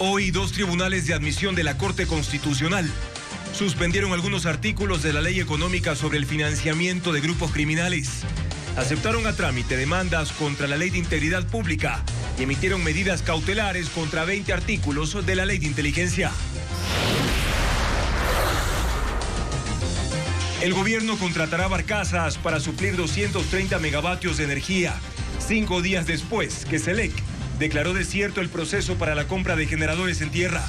Hoy, dos tribunales de admisión de la Corte Constitucional suspendieron algunos artículos de la ley económica sobre el financiamiento de grupos criminales. Aceptaron a trámite demandas contra la Ley de Integridad Pública y emitieron medidas cautelares contra 20 artículos de la Ley de Inteligencia. El gobierno contratará barcazas para suplir 230 megavatios de energía, 5 días después que SELEC declaró desierto el proceso para la compra de generadores en tierra.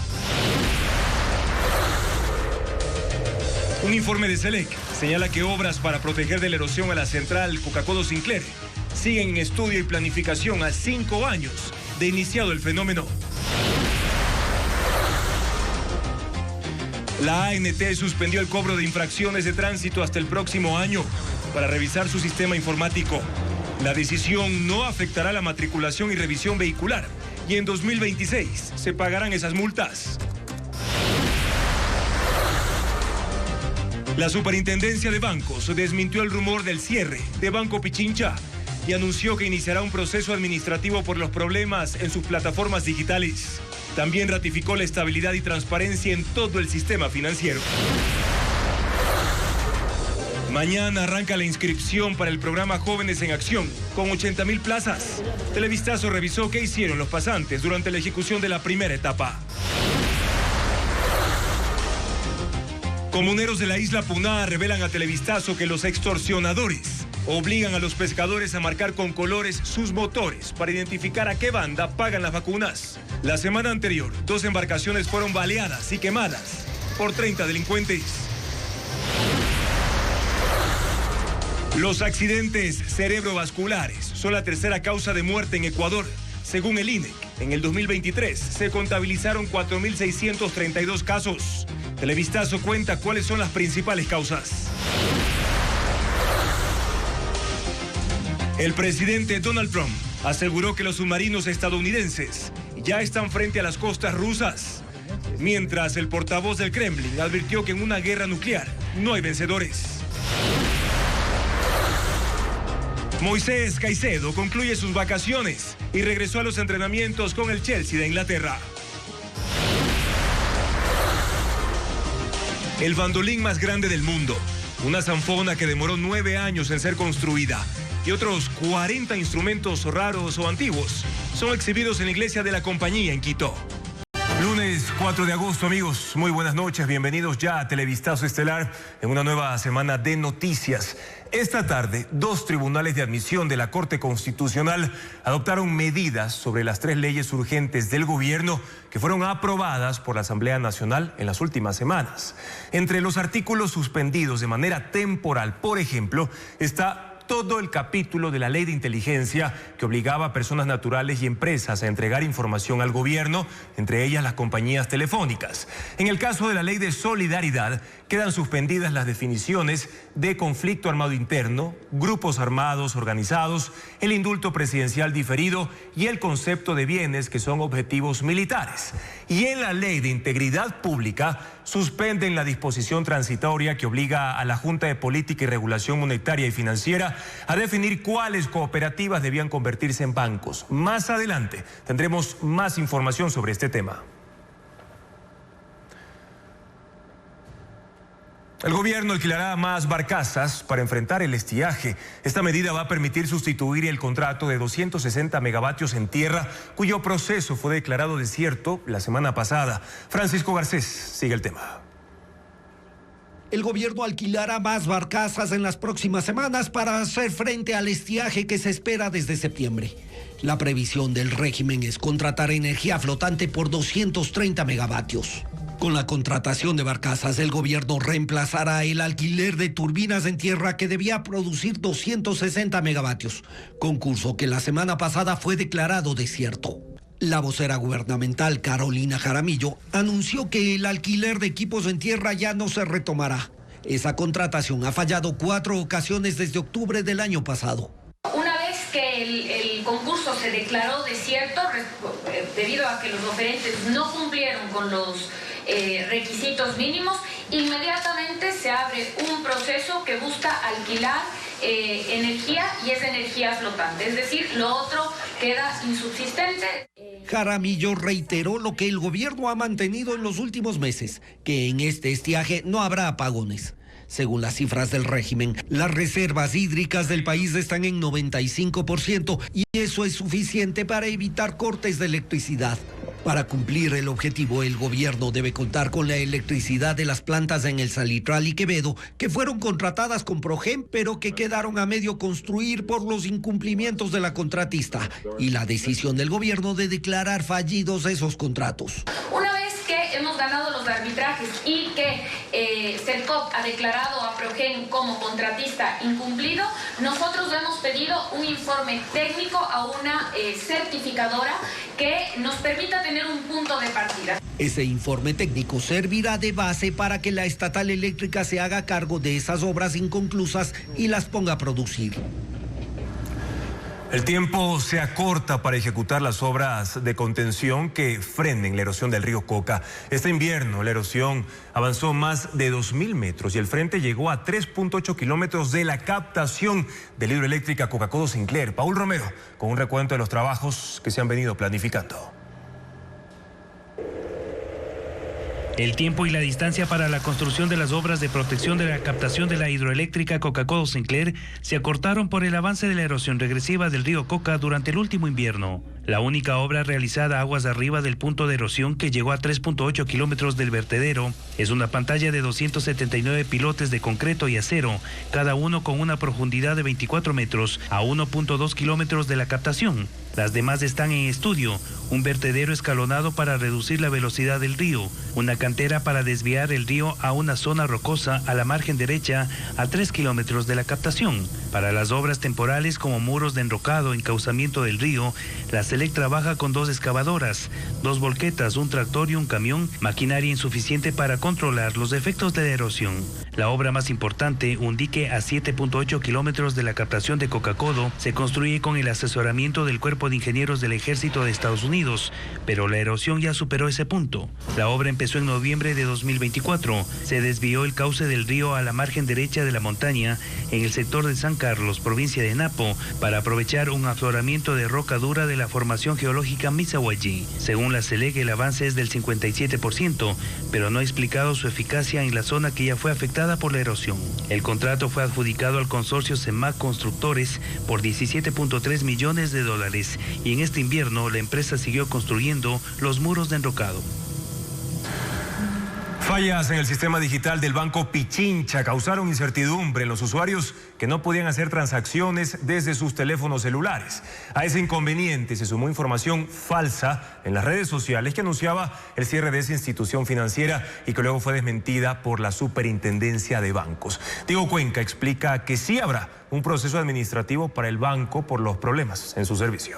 Un informe de SELEC señala que obras para proteger de la erosión a la central Coca-Cola-Sinclair siguen en estudio y planificación a 5 años de iniciado el fenómeno. La ANT suspendió el cobro de infracciones de tránsito hasta el próximo año para revisar su sistema informático. La decisión no afectará la matriculación y revisión vehicular y en 2026 se pagarán esas multas. La Superintendencia de Bancos desmintió el rumor del cierre de Banco Pichincha y anunció que iniciará un proceso administrativo por los problemas en sus plataformas digitales. También ratificó la estabilidad y transparencia en todo el sistema financiero. Mañana arranca la inscripción para el programa Jóvenes en Acción, con 80.000 plazas. Televistazo revisó qué hicieron los pasantes durante la ejecución de la primera etapa. Comuneros de la isla Puná revelan a Televistazo que los extorsionadores obligan a los pescadores a marcar con colores sus motores para identificar a qué banda pagan las vacunas. La semana anterior, 2 embarcaciones fueron baleadas y quemadas por 30 delincuentes. Los accidentes cerebrovasculares son la tercera causa de muerte en Ecuador. Según el INEC, en el 2023 se contabilizaron 4.632 casos. Televistazo cuenta cuáles son las principales causas. El presidente Donald Trump aseguró que los submarinos estadounidenses ya están frente a las costas rusas, mientras el portavoz del Kremlin advirtió que en una guerra nuclear no hay vencedores. Moisés Caicedo concluye sus vacaciones y regresó a los entrenamientos con el Chelsea de Inglaterra. El bandolín más grande del mundo, una zanfona que demoró 9 años en ser construida, y otros 40 instrumentos raros o antiguos son exhibidos en la iglesia de la Compañía en Quito. Lunes 4 de agosto, amigos, muy buenas noches, bienvenidos ya a Televistazo Estelar en una nueva semana de noticias. Esta tarde, 2 tribunales de admisión de la Corte Constitucional adoptaron medidas sobre las 3 leyes urgentes del gobierno que fueron aprobadas por la Asamblea Nacional en las últimas semanas. Entre los artículos suspendidos de manera temporal, por ejemplo, está todo el capítulo de la Ley de Inteligencia que obligaba a personas naturales y empresas a entregar información al gobierno, entre ellas las compañías telefónicas. En el caso de la Ley de Solidaridad, quedan suspendidas las definiciones de conflicto armado interno, grupos armados organizados, el indulto presidencial diferido y el concepto de bienes que son objetivos militares. Y en la Ley de Integridad Pública suspenden la disposición transitoria que obliga a la Junta de Política y Regulación Monetaria y Financiera a definir cuáles cooperativas debían convertirse en bancos. Más adelante tendremos más información sobre este tema. El gobierno alquilará más barcazas para enfrentar el estiaje. Esta medida va a permitir sustituir el contrato de 260 megavatios en tierra, cuyo proceso fue declarado desierto la semana pasada. Francisco Garcés sigue el tema. El gobierno alquilará más barcazas en las próximas semanas para hacer frente al estiaje que se espera desde septiembre. La previsión del régimen es contratar energía flotante por 230 megavatios. Con la contratación de barcazas, el gobierno reemplazará el alquiler de turbinas en tierra que debía producir 260 megavatios, concurso que la semana pasada fue declarado desierto. La vocera gubernamental Carolina Jaramillo anunció que el alquiler de equipos en tierra ya no se retomará. Esa contratación ha fallado 4 ocasiones desde octubre del año pasado. Una vez que el concurso se declaró desierto, debido a que los oferentes no cumplieron con los requisitos mínimos, inmediatamente se abre un proceso que busca alquilar energía y es energía flotante, es decir, lo otro queda insubsistente. Jaramillo reiteró lo que el gobierno ha mantenido en los últimos meses, que en este estiaje no habrá apagones. Según las cifras del régimen, las reservas hídricas del país están en 95% y eso es suficiente para evitar cortes de electricidad. Para cumplir el objetivo, el gobierno debe contar con la electricidad de las plantas en El Salitral y Quevedo, que fueron contratadas con Progen, pero que quedaron a medio construir por los incumplimientos de la contratista y la decisión del gobierno de declarar fallidos esos contratos. Una vez que hemos ganado los arbitrajes y que Sercop ha declarado a Progen como contratista incumplido, nosotros hemos pedido un informe técnico a una certificadora que nos permita tener un punto de partida. Ese informe técnico servirá de base para que la estatal eléctrica se haga cargo de esas obras inconclusas y las ponga a producir. El tiempo se acorta para ejecutar las obras de contención que frenen la erosión del río Coca. Este invierno la erosión avanzó más de 2.000 metros y el frente llegó a 3.8 kilómetros de la captación de la hidroeléctrica Coca-Codo Sinclair. Paul Romero con un recuento de los trabajos que se han venido planificando. El tiempo y la distancia para la construcción de las obras de protección de la captación de la hidroeléctrica Coca-Codo Sinclair se acortaron por el avance de la erosión regresiva del río Coca durante el último invierno. La única obra realizada aguas arriba del punto de erosión, que llegó a 3.8 kilómetros del vertedero, es una pantalla de 279 pilotes de concreto y acero, cada uno con una profundidad de 24 metros a 1.2 kilómetros de la captación. Las demás están en estudio: un vertedero escalonado para reducir la velocidad del río, una cantera para desviar el río a una zona rocosa a la margen derecha a 3 kilómetros de la captación. Para las obras temporales como muros de enrocado, encauzamiento del río, la SELEC trabaja con 2 excavadoras, 2 volquetas, un tractor y un camión, maquinaria insuficiente para controlar los efectos de la erosión. La obra más importante, un dique a 7.8 kilómetros de la captación de Coca-Codo, se construye con el asesoramiento del Cuerpo de Ingenieros del Ejército de Estados Unidos, pero la erosión ya superó ese punto. La obra empezó en noviembre de 2024. Se desvió el cauce del río a la margen derecha de la montaña en el sector de San Carlos, provincia de Napo, para aprovechar un afloramiento de roca dura de la formación geológica Misahuallí. Según la SELEC, el avance es del 57%, pero no ha explicado su eficacia en la zona que ya fue afectada por la erosión. El contrato fue adjudicado al consorcio CEMAC Constructores por $17.3 millones y en este invierno la empresa siguió construyendo los muros de enrocado. Fallas en el sistema digital del Banco Pichincha causaron incertidumbre en los usuarios que no podían hacer transacciones desde sus teléfonos celulares. A ese inconveniente se sumó información falsa en las redes sociales que anunciaba el cierre de esa institución financiera y que luego fue desmentida por la Superintendencia de Bancos. Diego Cuenca explica que sí habrá un proceso administrativo para el banco por los problemas en su servicio.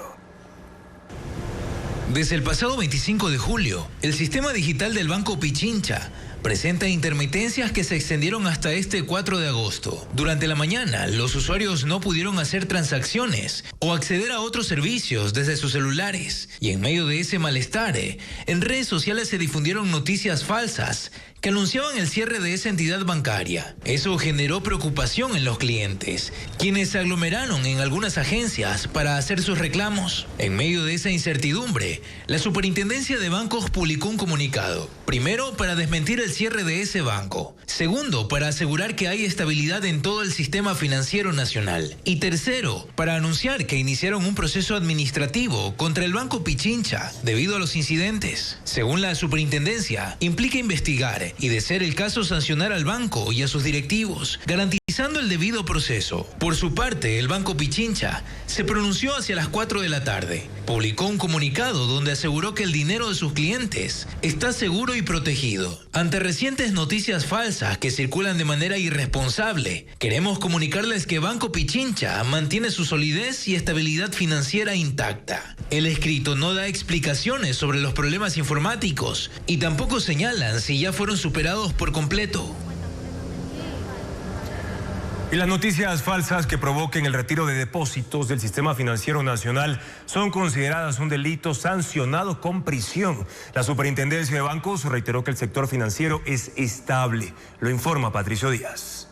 Desde el pasado 25 de julio, el sistema digital del Banco Pichincha presenta intermitencias que se extendieron hasta este 4 de agosto. Durante la mañana, los usuarios no pudieron hacer transacciones o acceder a otros servicios desde sus celulares. Y en medio de ese malestar, en redes sociales se difundieron noticias falsas que anunciaban el cierre de esa entidad bancaria. Eso generó preocupación en los clientes, quienes se aglomeraron en algunas agencias para hacer sus reclamos. En medio de esa incertidumbre, la Superintendencia de Bancos publicó un comunicado. Primero, para desmentir el cierre de ese banco. Segundo, para asegurar que hay estabilidad en todo el sistema financiero nacional. Y tercero, para anunciar que iniciaron un proceso administrativo contra el Banco Pichincha debido a los incidentes. Según la Superintendencia, implica investigar y, de ser el caso, sancionar al banco y a sus directivos, garantizando el debido proceso. Por su parte, el Banco Pichincha se pronunció hacia las 4 de la tarde. Publicó un comunicado donde aseguró que el dinero de sus clientes está seguro y protegido. Ante recientes noticias falsas que circulan de manera irresponsable, queremos comunicarles que Banco Pichincha mantiene su solidez y estabilidad financiera intacta. El escrito no da explicaciones sobre los problemas informáticos y tampoco señalan si ya fueron superados por completo. Y las noticias falsas que provoquen el retiro de depósitos del Sistema Financiero Nacional son consideradas un delito sancionado con prisión. La Superintendencia de Bancos reiteró que el sector financiero es estable. Lo informa Patricio Díaz.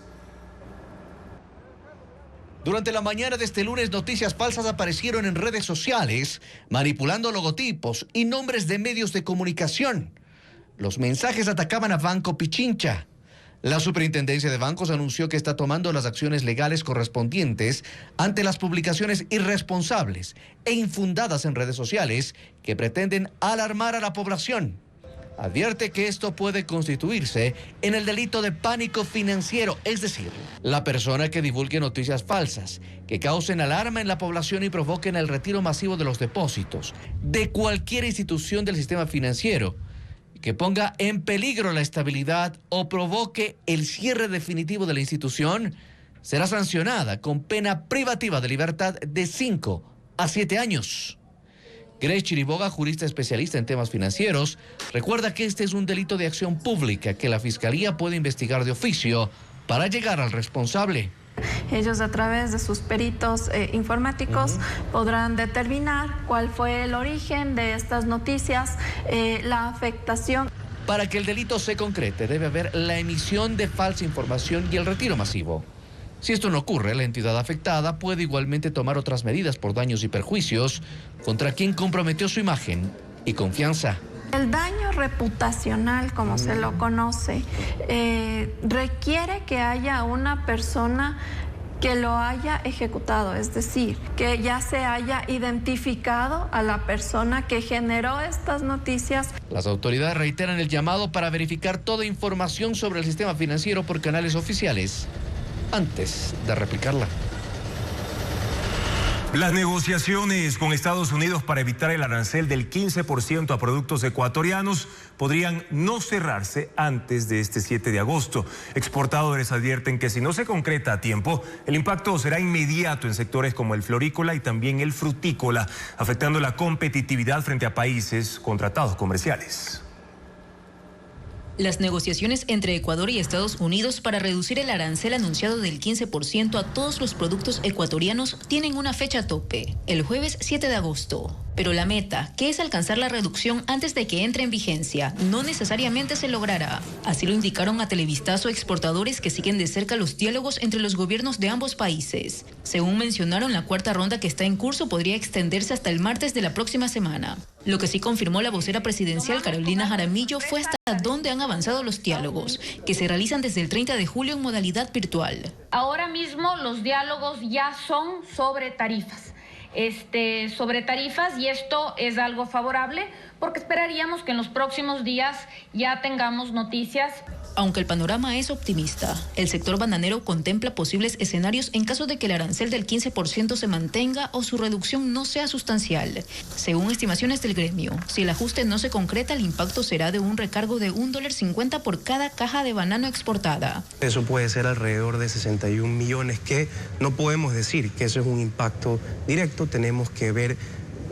Durante la mañana de este lunes, noticias falsas aparecieron en redes sociales, manipulando logotipos y nombres de medios de comunicación. Los mensajes atacaban a Banco Pichincha. La Superintendencia de Bancos anunció que está tomando las acciones legales correspondientes ante las publicaciones irresponsables e infundadas en redes sociales que pretenden alarmar a la población. Advierte que esto puede constituirse en el delito de pánico financiero, es decir, la persona que divulgue noticias falsas, que causen alarma en la población y provoquen el retiro masivo de los depósitos de cualquier institución del sistema financiero, que ponga en peligro la estabilidad o provoque el cierre definitivo de la institución, será sancionada con pena privativa de libertad de 5 a 7 años. Grace Chiriboga, jurista especialista en temas financieros, recuerda que este es un delito de acción pública que la Fiscalía puede investigar de oficio para llegar al responsable. Ellos a través de sus peritos informáticos podrán determinar cuál fue el origen de estas noticias, la afectación. Para que el delito se concrete, debe haber la emisión de falsa información y el retiro masivo. Si esto no ocurre, la entidad afectada puede igualmente tomar otras medidas por daños y perjuicios contra quien comprometió su imagen y confianza. El daño reputacional, como se lo conoce, requiere que haya una persona que lo haya ejecutado, es decir, que ya se haya identificado a la persona que generó estas noticias. Las autoridades reiteran el llamado para verificar toda información sobre el sistema financiero por canales oficiales antes de replicarla. Las negociaciones con Estados Unidos para evitar el arancel del 15% a productos ecuatorianos podrían no cerrarse antes de este 7 de agosto. Exportadores advierten que si no se concreta a tiempo, el impacto será inmediato en sectores como el florícola y también el frutícola, afectando la competitividad frente a países con tratados comerciales. Las negociaciones entre Ecuador y Estados Unidos para reducir el arancel anunciado del 15% a todos los productos ecuatorianos tienen una fecha tope, el jueves 7 de agosto. Pero la meta, que es alcanzar la reducción antes de que entre en vigencia, no necesariamente se logrará. Así lo indicaron a Televistazo exportadores que siguen de cerca los diálogos entre los gobiernos de ambos países. Según mencionaron, la cuarta ronda que está en curso podría extenderse hasta el martes de la próxima semana. Lo que sí confirmó la vocera presidencial Carolina Jaramillo fue hasta dónde han avanzado los diálogos, que se realizan desde el 30 de julio en modalidad virtual. Ahora mismo los diálogos ya son sobre tarifas. Y esto es algo favorable porque esperaríamos que en los próximos días ya tengamos noticias. Aunque el panorama es optimista, el sector bananero contempla posibles escenarios en caso de que el arancel del 15% se mantenga o su reducción no sea sustancial. Según estimaciones del gremio, si el ajuste no se concreta, el impacto será de un recargo de $1.50 por cada caja de banano exportada. Eso puede ser alrededor de 61 millones, que no podemos decir que eso es un impacto directo, tenemos que ver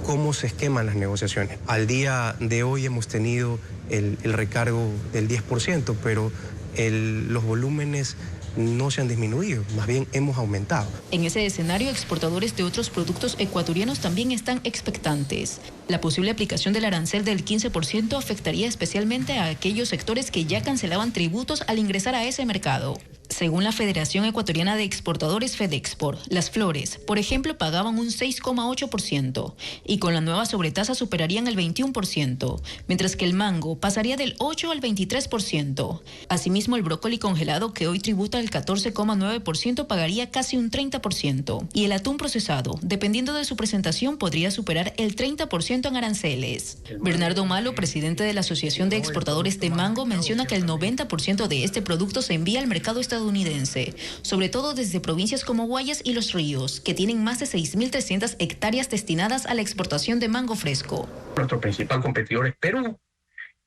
cómo se esqueman las negociaciones. Al día de hoy hemos tenido el recargo del 10%, pero los volúmenes no se han disminuido, más bien hemos aumentado. En ese escenario, exportadores de otros productos ecuatorianos también están expectantes. La posible aplicación del arancel del 15% afectaría especialmente a aquellos sectores que ya cancelaban tributos al ingresar a ese mercado. Según la Federación Ecuatoriana de Exportadores Fedexport, las flores, por ejemplo, pagaban un 6,8% y con la nueva sobretasa superarían el 21%, mientras que el mango pasaría del 8 al 23%. Asimismo, el brócoli congelado, que hoy tributa el 14,9%, pagaría casi un 30%, y el atún procesado, dependiendo de su presentación, podría superar el 30% en aranceles. Bernardo Malo, presidente de la Asociación de Exportadores de Mango, menciona que el 90% de este producto se envía al mercado estadounidense, sobre todo desde provincias como Guayas y Los Ríos, que tienen más de 6.300 hectáreas destinadas a la exportación de mango fresco. Nuestro principal competidor es Perú,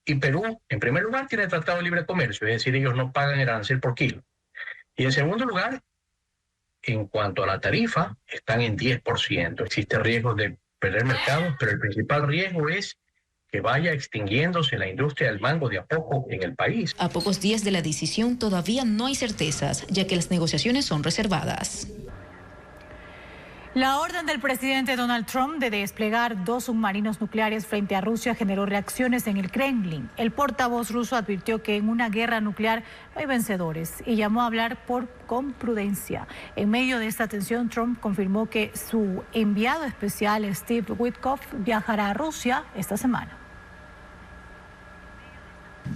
y Perú, en primer lugar, tiene tratado de libre comercio, es decir, ellos no pagan el arancel por kilo. Y en segundo lugar, en cuanto a la tarifa, están en 10%. Existe riesgo de perder mercado, pero el principal riesgo es que vaya extinguiéndose la industria del mango de a poco en el país. A pocos días de la decisión todavía no hay certezas, ya que las negociaciones son reservadas. La orden del presidente Donald Trump de desplegar 2 submarinos nucleares frente a Rusia generó reacciones en el Kremlin. El portavoz ruso advirtió que en una guerra nuclear no hay vencedores y llamó a hablar con prudencia. En medio de esta tensión, Trump confirmó que su enviado especial, Steve Witkoff, viajará a Rusia esta semana.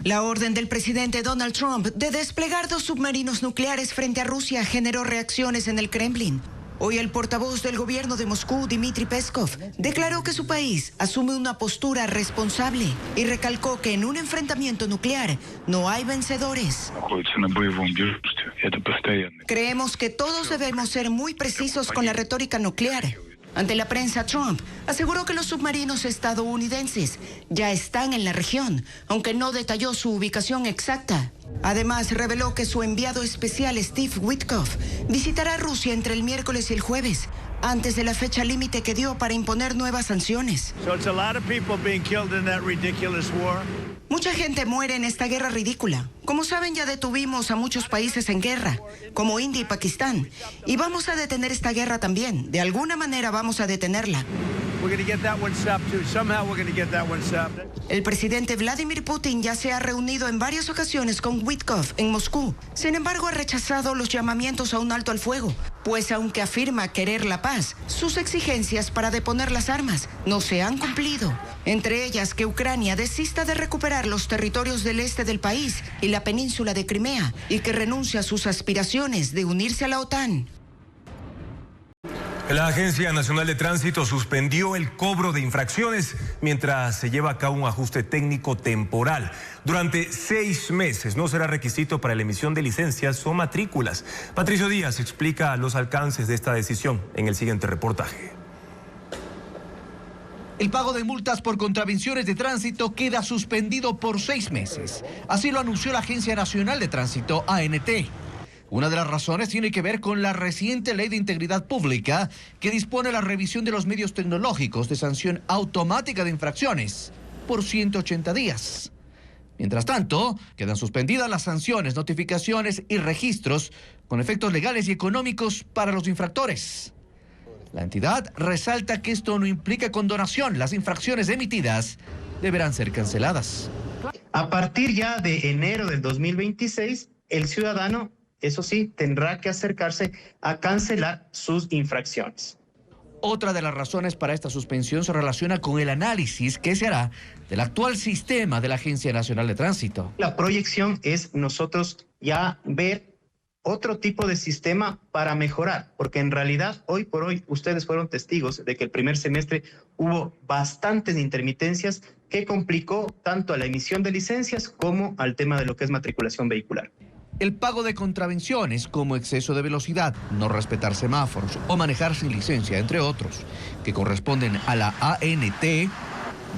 La orden del presidente Donald Trump de desplegar 2 submarinos nucleares frente a Rusia generó reacciones en el Kremlin. Hoy el portavoz del gobierno de Moscú, Dmitry Peskov, declaró que su país asume una postura responsable y recalcó que en un enfrentamiento nuclear no hay vencedores. Creemos que todos debemos ser muy precisos con la retórica nuclear. Ante la prensa, Trump aseguró que los submarinos estadounidenses ya están en la región, aunque no detalló su ubicación exacta. Además, reveló que su enviado especial, Steve Witkoff, visitará Rusia entre el miércoles y el jueves, antes de la fecha límite que dio para imponer nuevas sanciones. Mucha gente muere en esta guerra ridícula. Como saben, ya detuvimos a muchos países en guerra, como India y Pakistán. Y vamos a detener esta guerra también. De alguna manera vamos a detenerla. El presidente Vladimir Putin ya se ha reunido en varias ocasiones con Witkoff en Moscú. Sin embargo, ha rechazado los llamamientos a un alto al fuego, pues aunque afirma querer la paz, sus exigencias para deponer las armas no se han cumplido. Entre ellas, que Ucrania desista de recuperar los territorios del este del país y la península de Crimea, y que renuncie a sus aspiraciones de unirse a la OTAN. La Agencia Nacional de Tránsito suspendió el cobro de infracciones mientras se lleva a cabo un ajuste técnico temporal. Durante 6 meses no será requisito para la emisión de licencias o matrículas. Patricio Díaz explica los alcances de esta decisión en el siguiente reportaje. El pago de multas por contravenciones de tránsito queda suspendido por 6 meses. Así lo anunció la Agencia Nacional de Tránsito, ANT. Una de las razones tiene que ver con la reciente Ley de Integridad Pública que dispone la revisión de los medios tecnológicos de sanción automática de infracciones por 180 días. Mientras tanto, quedan suspendidas las sanciones, notificaciones y registros con efectos legales y económicos para los infractores. La entidad resalta que esto no implica condonación. Las infracciones emitidas deberán ser canceladas. A partir ya de enero del 2026, el ciudadano, eso sí, tendrá que acercarse a cancelar sus infracciones. Otra de las razones para esta suspensión se relaciona con el análisis que se hará del actual sistema de la Agencia Nacional de Tránsito. La proyección es nosotros ya ver otro tipo de sistema para mejorar, porque en realidad hoy por hoy ustedes fueron testigos de que el primer semestre hubo bastantes intermitencias que complicó tanto a la emisión de licencias como al tema de lo que es matriculación vehicular. El pago de contravenciones como exceso de velocidad, no respetar semáforos o manejar sin licencia, entre otros, que corresponden a la ANT,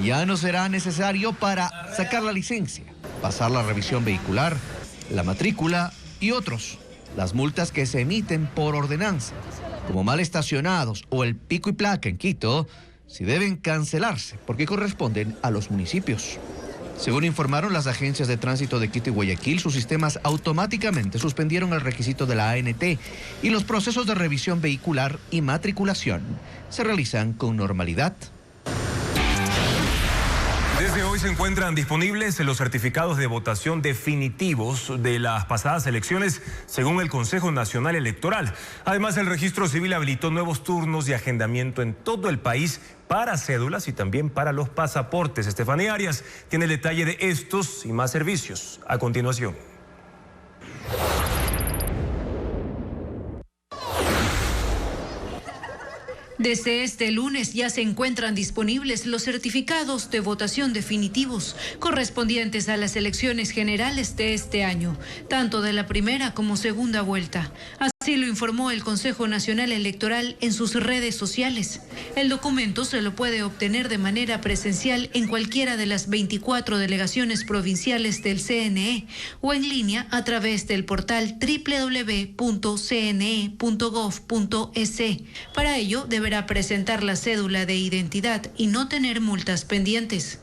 ya no será necesario para sacar la licencia, pasar la revisión vehicular, la matrícula y otros. Las multas que se emiten por ordenanza, como mal estacionados o el pico y placa en Quito, sí deben cancelarse porque corresponden a los municipios. Según informaron las agencias de tránsito de Quito y Guayaquil, sus sistemas automáticamente suspendieron el requisito de la ANT y los procesos de revisión vehicular y matriculación se realizan con normalidad. Desde hoy se encuentran disponibles los certificados de votación definitivos de las pasadas elecciones según el Consejo Nacional Electoral. Además, el Registro Civil habilitó nuevos turnos de agendamiento en todo el país para cédulas y también para los pasaportes. Estefanía Arias tiene el detalle de estos y más servicios a continuación. Desde este lunes ya se encuentran disponibles los certificados de votación definitivos correspondientes a las elecciones generales de este año, tanto de la primera como segunda vuelta. Así lo informó el Consejo Nacional Electoral en sus redes sociales. El documento se lo puede obtener de manera presencial en cualquiera de las 24 delegaciones provinciales del CNE o en línea a través del portal www.cne.gov.es. Para ello, deberá presentar la cédula de identidad y no tener multas pendientes.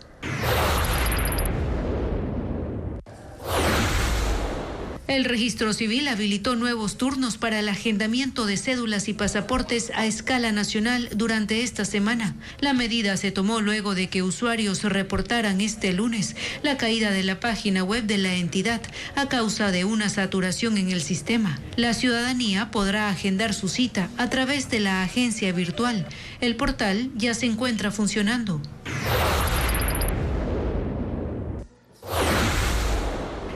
El registro civil habilitó nuevos turnos para el agendamiento de cédulas y pasaportes a escala nacional durante esta semana. La medida se tomó luego de que usuarios reportaran este lunes la caída de la página web de la entidad a causa de una saturación en el sistema. La ciudadanía podrá agendar su cita a través de la agencia virtual. El portal ya se encuentra funcionando.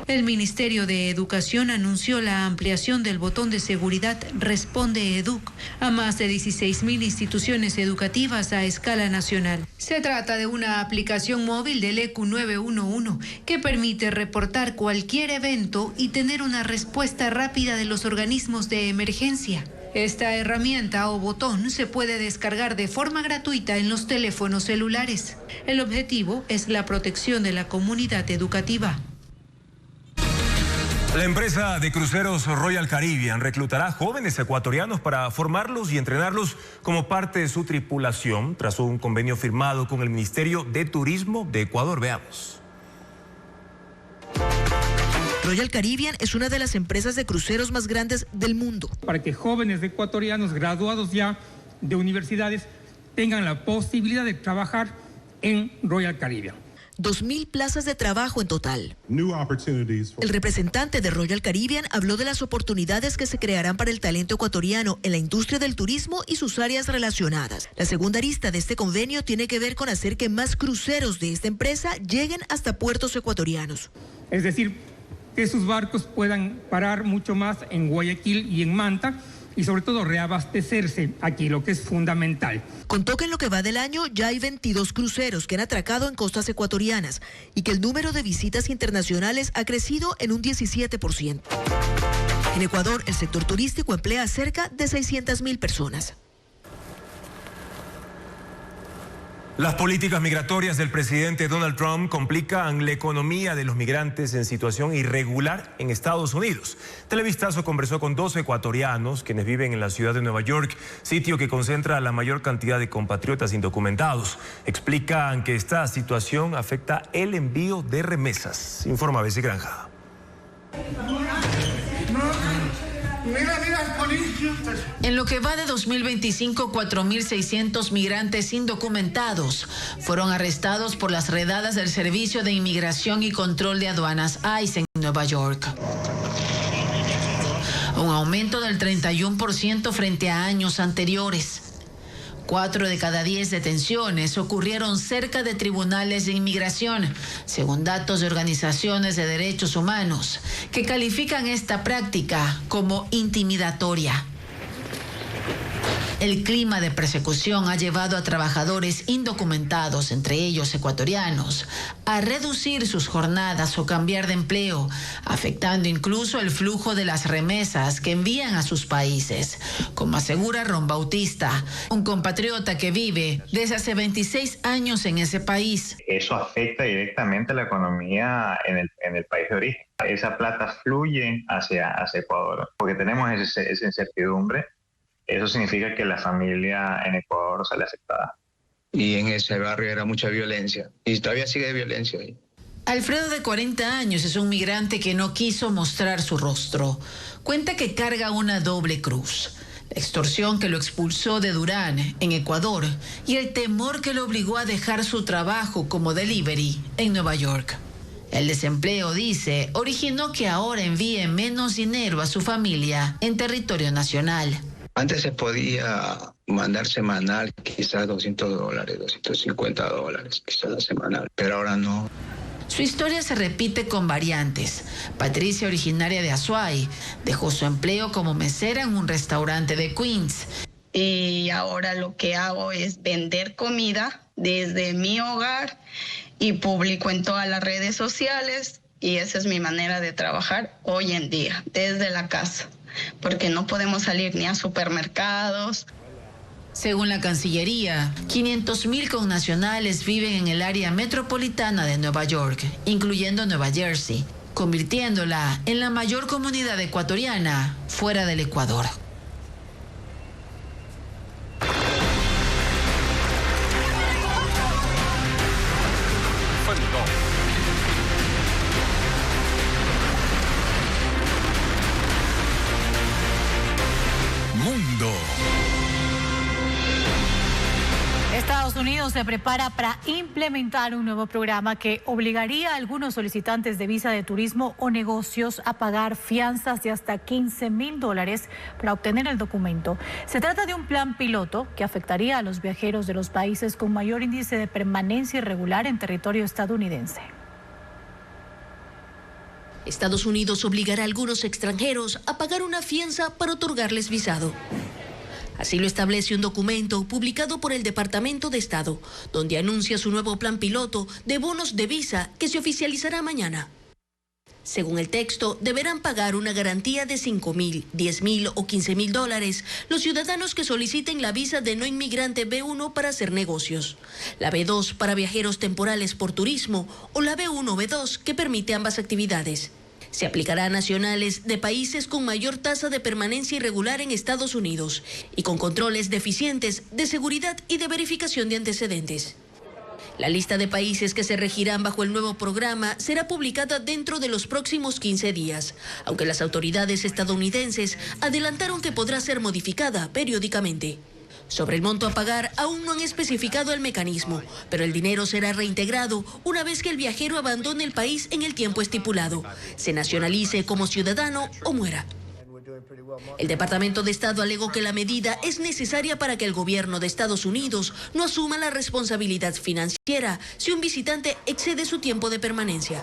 El Ministerio de Educación anunció la ampliación del botón de seguridad Responde Educ a más de 16.000 instituciones educativas a escala nacional. Se trata de una aplicación móvil del ECU 911 que permite reportar cualquier evento y tener una respuesta rápida de los organismos de emergencia. Esta herramienta o botón se puede descargar de forma gratuita en los teléfonos celulares. El objetivo es la protección de la comunidad educativa. La empresa de cruceros Royal Caribbean reclutará jóvenes ecuatorianos para formarlos y entrenarlos como parte de su tripulación tras un convenio firmado con el Ministerio de Turismo de Ecuador. Veamos. Royal Caribbean es una de las empresas de cruceros más grandes del mundo. Para que jóvenes ecuatorianos graduados ya de universidades tengan la posibilidad de trabajar en Royal Caribbean. 2.000 plazas de trabajo en total. El representante de Royal Caribbean habló de las oportunidades que se crearán para el talento ecuatoriano en la industria del turismo y sus áreas relacionadas. La segunda arista de este convenio tiene que ver con hacer que más cruceros de esta empresa lleguen hasta puertos ecuatorianos. Es decir, que sus barcos puedan parar mucho más en Guayaquil y en Manta, y sobre todo reabastecerse aquí, lo que es fundamental. Contó que en lo que va del año ya hay 22 cruceros que han atracado en costas ecuatorianas y que el número de visitas internacionales ha crecido en un 17%. En Ecuador, el sector turístico emplea a cerca de 600.000 personas. Las políticas migratorias del presidente Donald Trump complican la economía de los migrantes en situación irregular en Estados Unidos. Televistazo conversó con 2 ecuatorianos quienes viven en la ciudad de Nueva York, sitio que concentra la mayor cantidad de compatriotas indocumentados. Explican que esta situación afecta el envío de remesas. Informa Bessie Granja. En lo que va de 2025, 4.600 migrantes indocumentados fueron arrestados por las redadas del Servicio de Inmigración y Control de Aduanas ICE en Nueva York. Un aumento del 31% frente a años anteriores. 4 de cada 10 detenciones ocurrieron cerca de tribunales de inmigración, según datos de organizaciones de derechos humanos, que califican esta práctica como intimidatoria. El clima de persecución ha llevado a trabajadores indocumentados, entre ellos ecuatorianos, a reducir sus jornadas o cambiar de empleo, afectando incluso el flujo de las remesas que envían a sus países, como asegura Ron Bautista, un compatriota que vive desde hace 26 años en ese país. Eso afecta directamente a la economía en el país de origen. Esa plata fluye hacia Ecuador, porque tenemos esa incertidumbre. Eso significa que la familia en Ecuador sale afectada. Y en ese barrio era mucha violencia. Y todavía sigue violencia ahí. Alfredo, de 40 años, es un migrante que no quiso mostrar su rostro. Cuenta que carga una doble cruz. La extorsión que lo expulsó de Durán, en Ecuador, y el temor que lo obligó a dejar su trabajo como delivery en Nueva York. El desempleo, dice, originó que ahora envíe menos dinero a su familia en territorio nacional. Antes se podía mandar semanal, quizás $200, $250, quizás semanal, pero ahora no. Su historia se repite con variantes. Patricia, originaria de Azuay, dejó su empleo como mesera en un restaurante de Queens. Y ahora lo que hago es vender comida desde mi hogar y publico en todas las redes sociales, y esa es mi manera de trabajar hoy en día, desde la casa, porque no podemos salir ni a supermercados. Según la Cancillería, 500.000 connacionales viven en el área metropolitana de Nueva York, incluyendo Nueva Jersey, convirtiéndola en la mayor comunidad ecuatoriana fuera del Ecuador. Estados Unidos se prepara para implementar un nuevo programa que obligaría a algunos solicitantes de visa de turismo o negocios a pagar fianzas de hasta $15,000 para obtener el documento. Se trata de un plan piloto que afectaría a los viajeros de los países con mayor índice de permanencia irregular en territorio estadounidense. Estados Unidos obligará a algunos extranjeros a pagar una fianza para otorgarles visado. Así lo establece un documento publicado por el Departamento de Estado, donde anuncia su nuevo plan piloto de bonos de visa que se oficializará mañana. Según el texto, deberán pagar una garantía de $5,000, $10,000 o $15,000 los ciudadanos que soliciten la visa de no inmigrante B1 para hacer negocios, la B2 para viajeros temporales por turismo o la B1 o B2 que permite ambas actividades. Se aplicará a nacionales de países con mayor tasa de permanencia irregular en Estados Unidos y con controles deficientes de seguridad y de verificación de antecedentes. La lista de países que se regirán bajo el nuevo programa será publicada dentro de los próximos 15 días, aunque las autoridades estadounidenses adelantaron que podrá ser modificada periódicamente. Sobre el monto a pagar aún no han especificado el mecanismo, pero el dinero será reintegrado una vez que el viajero abandone el país en el tiempo estipulado, se nacionalice como ciudadano o muera. El Departamento de Estado alegó que la medida es necesaria para que el gobierno de Estados Unidos no asuma la responsabilidad financiera si un visitante excede su tiempo de permanencia.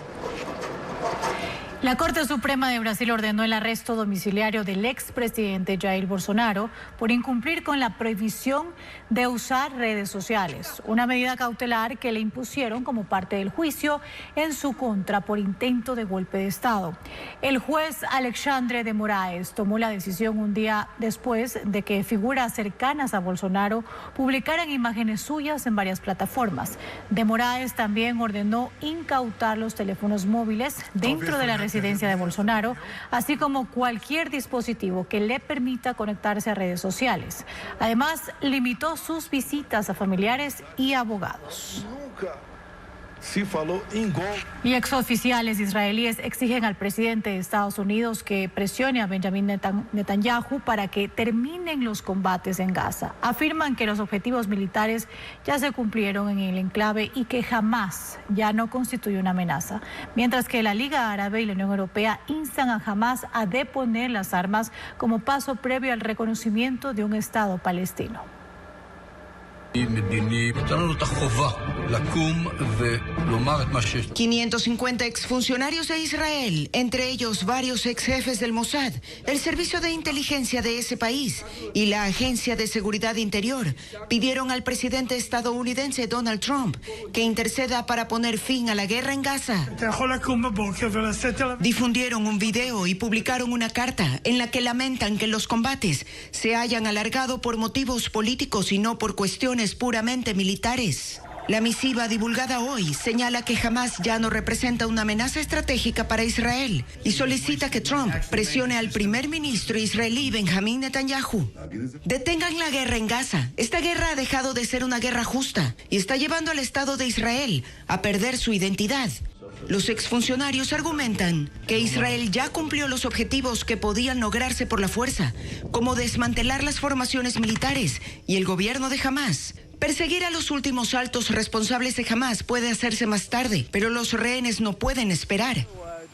La Corte Suprema de Brasil ordenó el arresto domiciliario del expresidente Jair Bolsonaro por incumplir con la prohibición de usar redes sociales, una medida cautelar que le impusieron como parte del juicio en su contra por intento de golpe de Estado. El juez Alexandre de Moraes tomó la decisión un día después de que figuras cercanas a Bolsonaro publicaran imágenes suyas en varias plataformas. De Moraes también ordenó incautar los teléfonos móviles dentro de la residencia de Bolsonaro, así como cualquier dispositivo que le permita conectarse a redes sociales. Además, limitó sus visitas a familiares y abogados. Y exoficiales israelíes exigen al presidente de Estados Unidos que presione a Benjamin Netanyahu para que terminen los combates en Gaza. Afirman que los objetivos militares ya se cumplieron en el enclave y que Hamás ya no constituye una amenaza, mientras que la Liga Árabe y la Unión Europea instan a Hamás a deponer las armas como paso previo al reconocimiento de un Estado palestino. 550 exfuncionarios de Israel, entre ellos varios exjefes del Mossad, el servicio de inteligencia de ese país y la Agencia de Seguridad Interior, pidieron al presidente estadounidense Donald Trump que interceda para poner fin a la guerra en Gaza. Difundieron un video y publicaron una carta en la que lamentan que los combates se hayan alargado por motivos políticos y no por cuestiones puramente militares. La misiva divulgada hoy señala que Hamás ya no representa una amenaza estratégica para Israel y solicita que Trump presione al primer ministro israelí Benjamin Netanyahu. Detengan la guerra en Gaza. Esta guerra ha dejado de ser una guerra justa y está llevando al Estado de Israel a perder su identidad. Los exfuncionarios argumentan que Israel ya cumplió los objetivos que podían lograrse por la fuerza, como desmantelar las formaciones militares y el gobierno de Hamás. Perseguir a los últimos altos responsables de Hamás puede hacerse más tarde, pero los rehenes no pueden esperar.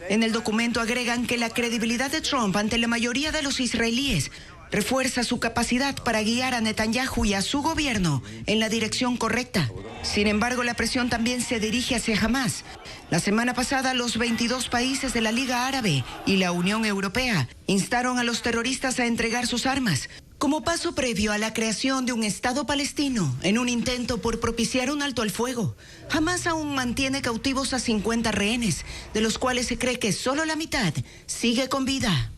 En el documento agregan que la credibilidad de Trump ante la mayoría de los israelíes refuerza su capacidad para guiar a Netanyahu y a su gobierno en la dirección correcta. Sin embargo, la presión también se dirige hacia Hamás. La semana pasada, los 22 países de la Liga Árabe y la Unión Europea instaron a los terroristas a entregar sus armas, como paso previo a la creación de un Estado palestino en un intento por propiciar un alto al fuego. Hamás aún mantiene cautivos a 50 rehenes, de los cuales se cree que solo la mitad sigue con vida.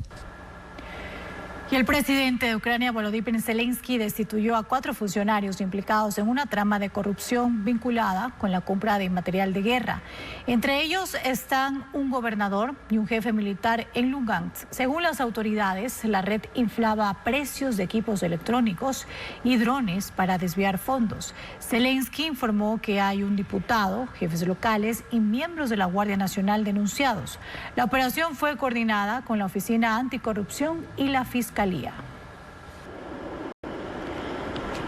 Y el presidente de Ucrania, Volodymyr Zelensky, destituyó a 4 funcionarios implicados en una trama de corrupción vinculada con la compra de material de guerra. Entre ellos están un gobernador y un jefe militar en Lugansk. Según las autoridades, la red inflaba precios de equipos electrónicos y drones para desviar fondos. Zelensky informó que hay un diputado, jefes locales y miembros de la Guardia Nacional denunciados. La operación fue coordinada con la Oficina Anticorrupción y la Fiscalía.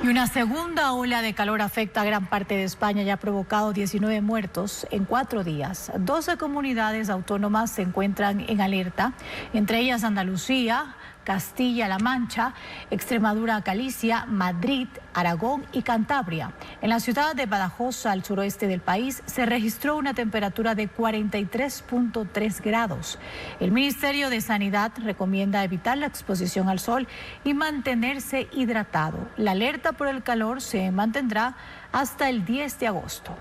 Y Y una segunda ola de calor afecta a gran parte de España y ha provocado 19 muertos en 4 días. 12 comunidades autónomas se encuentran en alerta, entre ellas Andalucía, Castilla-La Mancha, Extremadura, Galicia, Madrid, Aragón y Cantabria. En la ciudad de Badajoz, al suroeste del país, se registró una temperatura de 43.3 grados. El Ministerio de Sanidad recomienda evitar la exposición al sol y mantenerse hidratado. La alerta por el calor se mantendrá hasta el 10 de agosto.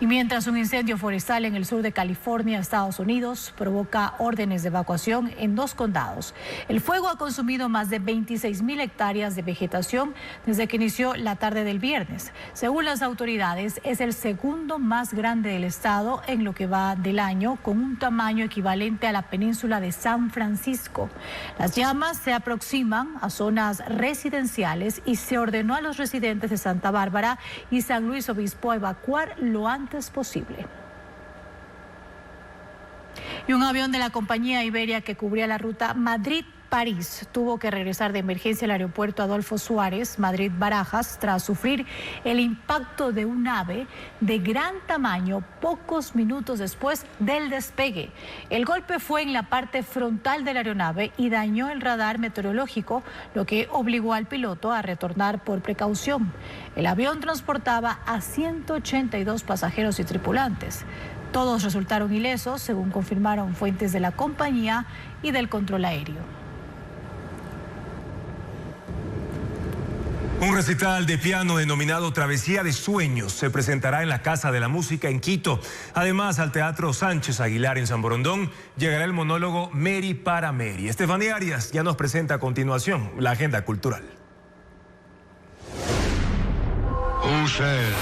Y mientras un incendio forestal en el sur de California, Estados Unidos, provoca órdenes de evacuación en 2 condados. El fuego ha consumido más de 26.000 hectáreas de vegetación desde que inició la tarde del viernes. Según las autoridades, es el segundo más grande del estado en lo que va del año, con un tamaño equivalente a la península de San Francisco. Las llamas se aproximan a zonas residenciales y se ordenó a los residentes de Santa Bárbara y San Luis Obispo evacuar lo antes posible. Y un avión de la compañía Iberia que cubría la ruta Madrid-París tuvo que regresar de emergencia al aeropuerto Adolfo Suárez, Madrid-Barajas, tras sufrir el impacto de un ave de gran tamaño pocos minutos después del despegue. El golpe fue en la parte frontal de la aeronave y dañó el radar meteorológico, lo que obligó al piloto a retornar por precaución. El avión transportaba a 182 pasajeros y tripulantes. Todos resultaron ilesos, según confirmaron fuentes de la compañía y del control aéreo. Un recital de piano denominado Travesía de Sueños se presentará en la Casa de la Música en Quito. Además, al Teatro Sánchez Aguilar en San Borondón llegará el monólogo Mary para Mary. Estefanía Arias ya nos presenta a continuación la agenda cultural. Who says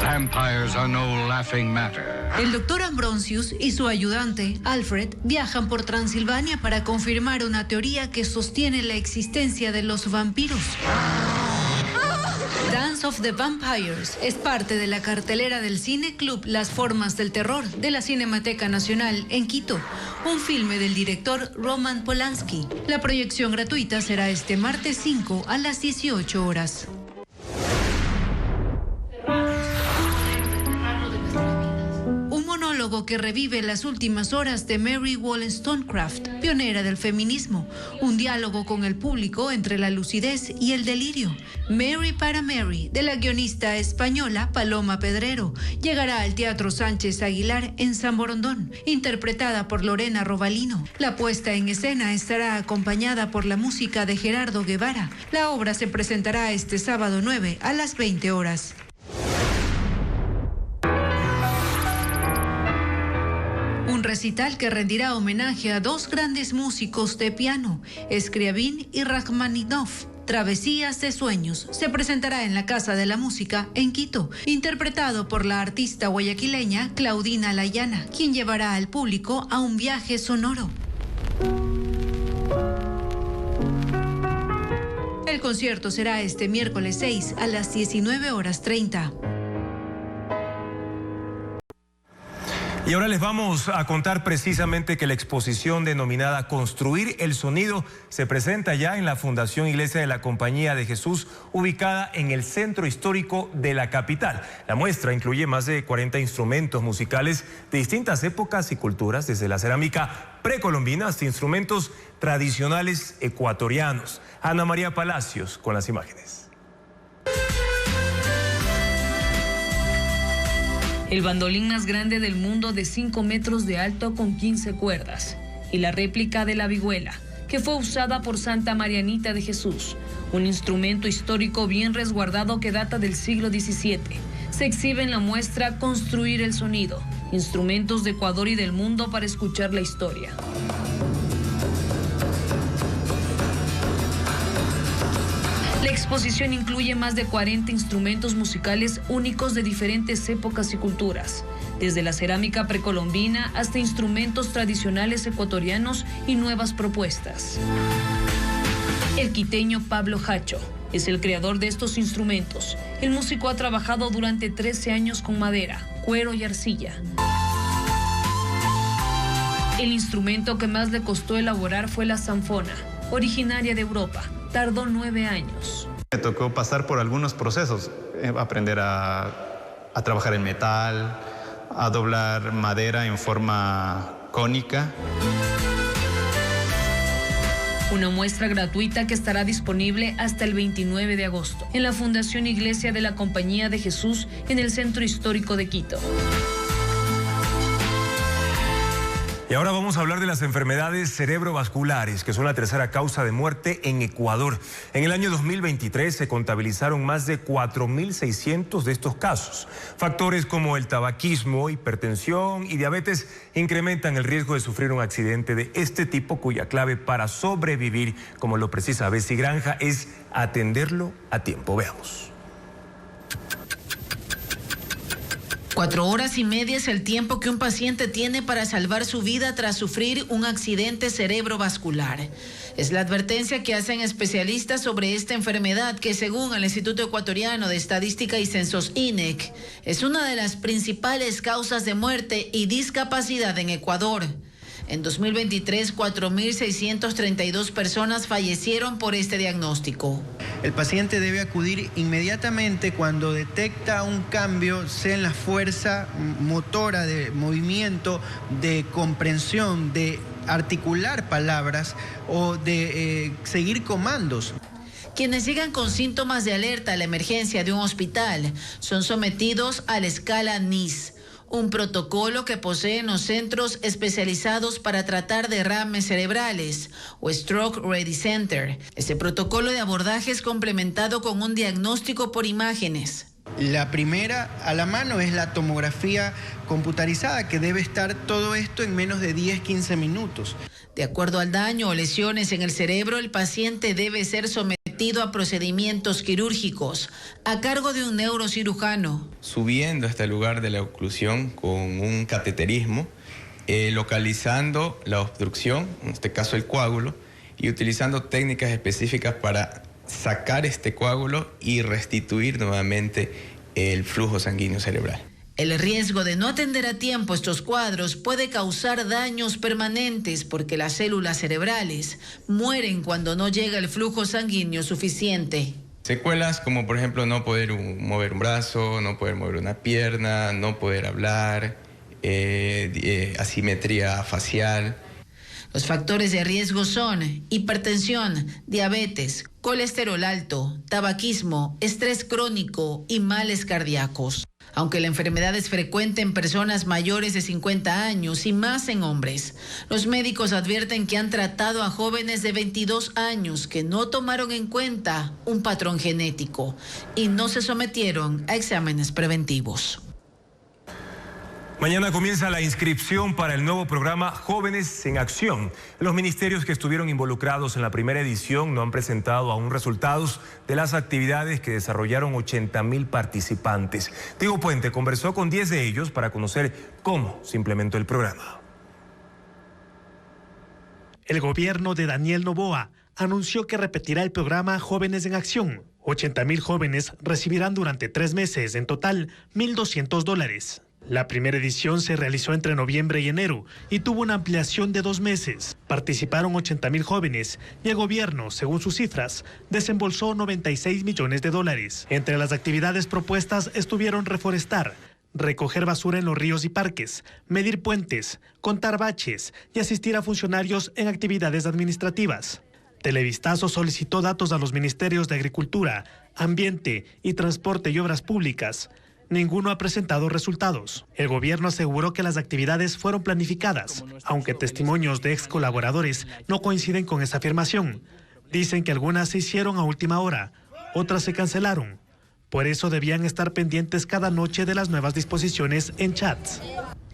vampires are no laughing matter? El doctor Ambrosius y su ayudante, Alfred, viajan por Transilvania para confirmar una teoría que sostiene la existencia de los vampiros. Dance of the Vampires es parte de la cartelera del Cine Club Las Formas del Terror de la Cinemateca Nacional en Quito, un filme del director Roman Polanski. La proyección gratuita será este martes 5 a las 18 horas. Que revive las últimas horas de Mary Wollstonecraft, pionera del feminismo, un diálogo con el público entre la lucidez y el delirio. Mary para Mary, de la guionista española Paloma Pedrero, llegará al Teatro Sánchez Aguilar en San Borondón, interpretada por Lorena Robalino. La puesta en escena estará acompañada por la música de Gerardo Guevara. La obra se presentará este sábado 9 a las 20 horas. Un recital que rendirá homenaje a 2 grandes músicos de piano, Scriabin y Rachmaninoff. Travesías de Sueños se presentará en la Casa de la Música en Quito, interpretado por la artista guayaquileña Claudina Layana, quien llevará al público a un viaje sonoro. El concierto será este miércoles 6 a las 19:30. Y ahora les vamos a contar precisamente que la exposición denominada Construir el Sonido se presenta ya en la Fundación Iglesia de la Compañía de Jesús, ubicada en el centro histórico de la capital. La muestra incluye más de 40 instrumentos musicales de distintas épocas y culturas, desde la cerámica precolombina hasta instrumentos tradicionales ecuatorianos. Ana María Palacios con las imágenes. El bandolín más grande del mundo de 5 metros de alto con 15 cuerdas y la réplica de la vihuela, que fue usada por Santa Marianita de Jesús, un instrumento histórico bien resguardado que data del siglo XVII. Se exhibe en la muestra Construir el Sonido, instrumentos de Ecuador y del mundo para escuchar la historia. La exposición incluye más de 40 instrumentos musicales únicos de diferentes épocas y culturas, desde la cerámica precolombina hasta instrumentos tradicionales ecuatorianos y nuevas propuestas. El quiteño Pablo Hacho es el creador de estos instrumentos. El músico ha trabajado durante 13 años con madera, cuero y arcilla. El instrumento que más le costó elaborar fue la zanfona, originaria de Europa. Tardó 9 años. Me tocó pasar por algunos procesos, aprender a trabajar el metal, a doblar madera en forma cónica. Una muestra gratuita que estará disponible hasta el 29 de agosto en la Fundación Iglesia de la Compañía de Jesús en el Centro Histórico de Quito. Y ahora vamos a hablar de las enfermedades cerebrovasculares, que son la tercera causa de muerte en Ecuador. En el año 2023 se contabilizaron más de 4.600 de estos casos. Factores como el tabaquismo, hipertensión y diabetes incrementan el riesgo de sufrir un accidente de este tipo, cuya clave para sobrevivir, como lo precisa Bessie Granja, es atenderlo a tiempo. Veamos. 4 horas y media es el tiempo que un paciente tiene para salvar su vida tras sufrir un accidente cerebrovascular. Es la advertencia que hacen especialistas sobre esta enfermedad que, según el Instituto Ecuatoriano de Estadística y Censos INEC, es una de las principales causas de muerte y discapacidad en Ecuador. En 2023, 4.632 personas fallecieron por este diagnóstico. El paciente debe acudir inmediatamente cuando detecta un cambio, sea en la fuerza motora de movimiento, de comprensión, de articular palabras o de seguir comandos. Quienes llegan con síntomas de alerta a la emergencia de un hospital son sometidos a la escala NIS, un protocolo que poseen los centros especializados para tratar derrames cerebrales o Stroke Ready Center. Este protocolo de abordaje es complementado con un diagnóstico por imágenes. La primera a la mano es la tomografía computarizada, que debe estar todo esto en menos de 10-15 minutos. De acuerdo al daño o lesiones en el cerebro, el paciente debe ser sometido a procedimientos quirúrgicos a cargo de un neurocirujano. Subiendo hasta el lugar de la oclusión con un cateterismo, localizando la obstrucción, en este caso el coágulo, y utilizando técnicas específicas para sacar este coágulo y restituir nuevamente el flujo sanguíneo cerebral. El riesgo de no atender a tiempo estos cuadros puede causar daños permanentes porque las células cerebrales mueren cuando no llega el flujo sanguíneo suficiente. Secuelas como por ejemplo no poder mover un brazo, no poder mover una pierna, no poder hablar, asimetría facial. Los factores de riesgo son hipertensión, diabetes, colesterol alto, tabaquismo, estrés crónico y males cardíacos. Aunque la enfermedad es frecuente en personas mayores de 50 años y más en hombres, los médicos advierten que han tratado a jóvenes de 22 años que no tomaron en cuenta un patrón genético y no se sometieron a exámenes preventivos. Mañana comienza la inscripción para el nuevo programa Jóvenes en Acción. Los ministerios que estuvieron involucrados en la primera edición no han presentado aún resultados de las actividades que desarrollaron 80.000 participantes. Diego Puente conversó con 10 de ellos para conocer cómo se implementó el programa. El gobierno de Daniel Noboa anunció que repetirá el programa Jóvenes en Acción. 80.000 jóvenes recibirán durante 3 meses, en total, $1.200. La primera edición se realizó entre noviembre y enero y tuvo una ampliación de 2 meses. Participaron 80.000 jóvenes y el gobierno, según sus cifras, desembolsó $96 millones. Entre las actividades propuestas estuvieron reforestar, recoger basura en los ríos y parques, medir puentes, contar baches y asistir a funcionarios en actividades administrativas. Televistazo solicitó datos a los ministerios de Agricultura, Ambiente y Transporte y Obras Públicas. Ninguno ha presentado resultados. El gobierno aseguró que las actividades fueron planificadas, aunque testimonios de ex colaboradores no coinciden con esa afirmación. Dicen que algunas se hicieron a última hora, otras se cancelaron. Por eso debían estar pendientes cada noche de las nuevas disposiciones en chats.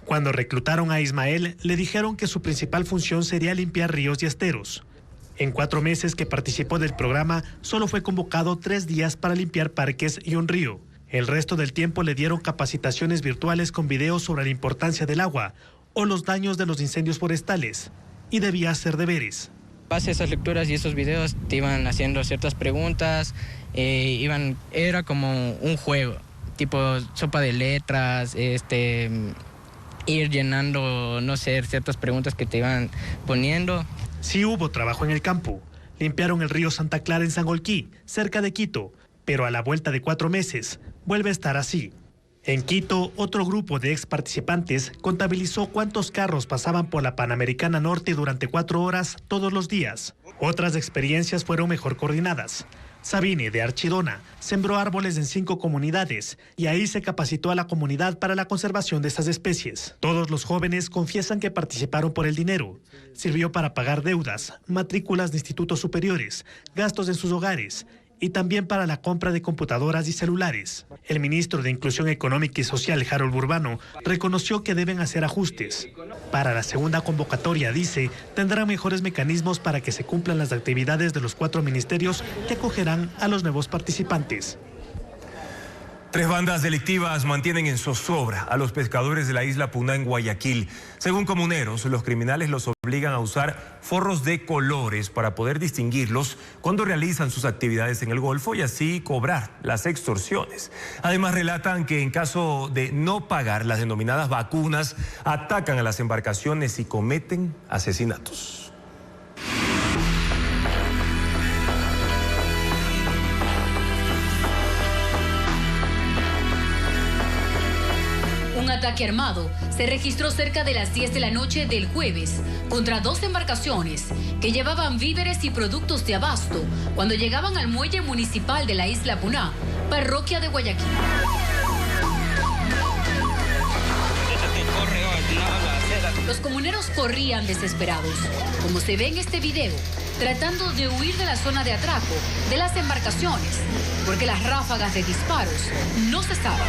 Cuando reclutaron a Ismael, le dijeron que su principal función sería limpiar ríos y esteros. En 4 meses que participó del programa, solo fue convocado 3 días para limpiar parques y un río. El resto del tiempo le dieron capacitaciones virtuales con videos sobre la importancia del agua o los daños de los incendios forestales, y debía hacer deberes. Base a esas lecturas y esos videos te iban haciendo ciertas preguntas, era como un juego, tipo sopa de letras, ir llenando, no sé, ciertas preguntas que te iban poniendo. Sí hubo trabajo en el campo. limpiaron el río Santa Clara en Sangolquí, cerca de Quito, pero a la vuelta de 4 meses vuelve a estar así. En Quito, otro grupo de ex participantes contabilizó cuántos carros pasaban por la Panamericana Norte durante 4 horas todos los días. Otras experiencias fueron mejor coordinadas. Sabine, de Archidona, sembró árboles en 5 comunidades y ahí se capacitó a la comunidad para la conservación de estas especies. Todos los jóvenes confiesan que participaron por el dinero. Sirvió para pagar deudas, matrículas de institutos superiores, gastos en sus hogares y también para la compra de computadoras y celulares. El ministro de Inclusión Económica y Social, Harold Burbano, reconoció que deben hacer ajustes. Para la segunda convocatoria, dice, tendrán mejores mecanismos para que se cumplan las actividades de los 4 ministerios que acogerán a los nuevos participantes. 3 bandas delictivas mantienen en zozobra a los pescadores de la isla Puná en Guayaquil. Según comuneros, los criminales los obligan a usar forros de colores para poder distinguirlos cuando realizan sus actividades en el Golfo y así cobrar las extorsiones. Además, relatan que en caso de no pagar las denominadas vacunas, atacan a las embarcaciones y cometen asesinatos. Un ataque armado se registró cerca de las 10 de la noche del jueves contra 2 embarcaciones que llevaban víveres y productos de abasto cuando llegaban al muelle municipal de la isla Puná, parroquia de Guayaquil. Los comuneros corrían desesperados, como se ve en este video, tratando de huir de la zona de atraco de las embarcaciones, porque las ráfagas de disparos no cesaban.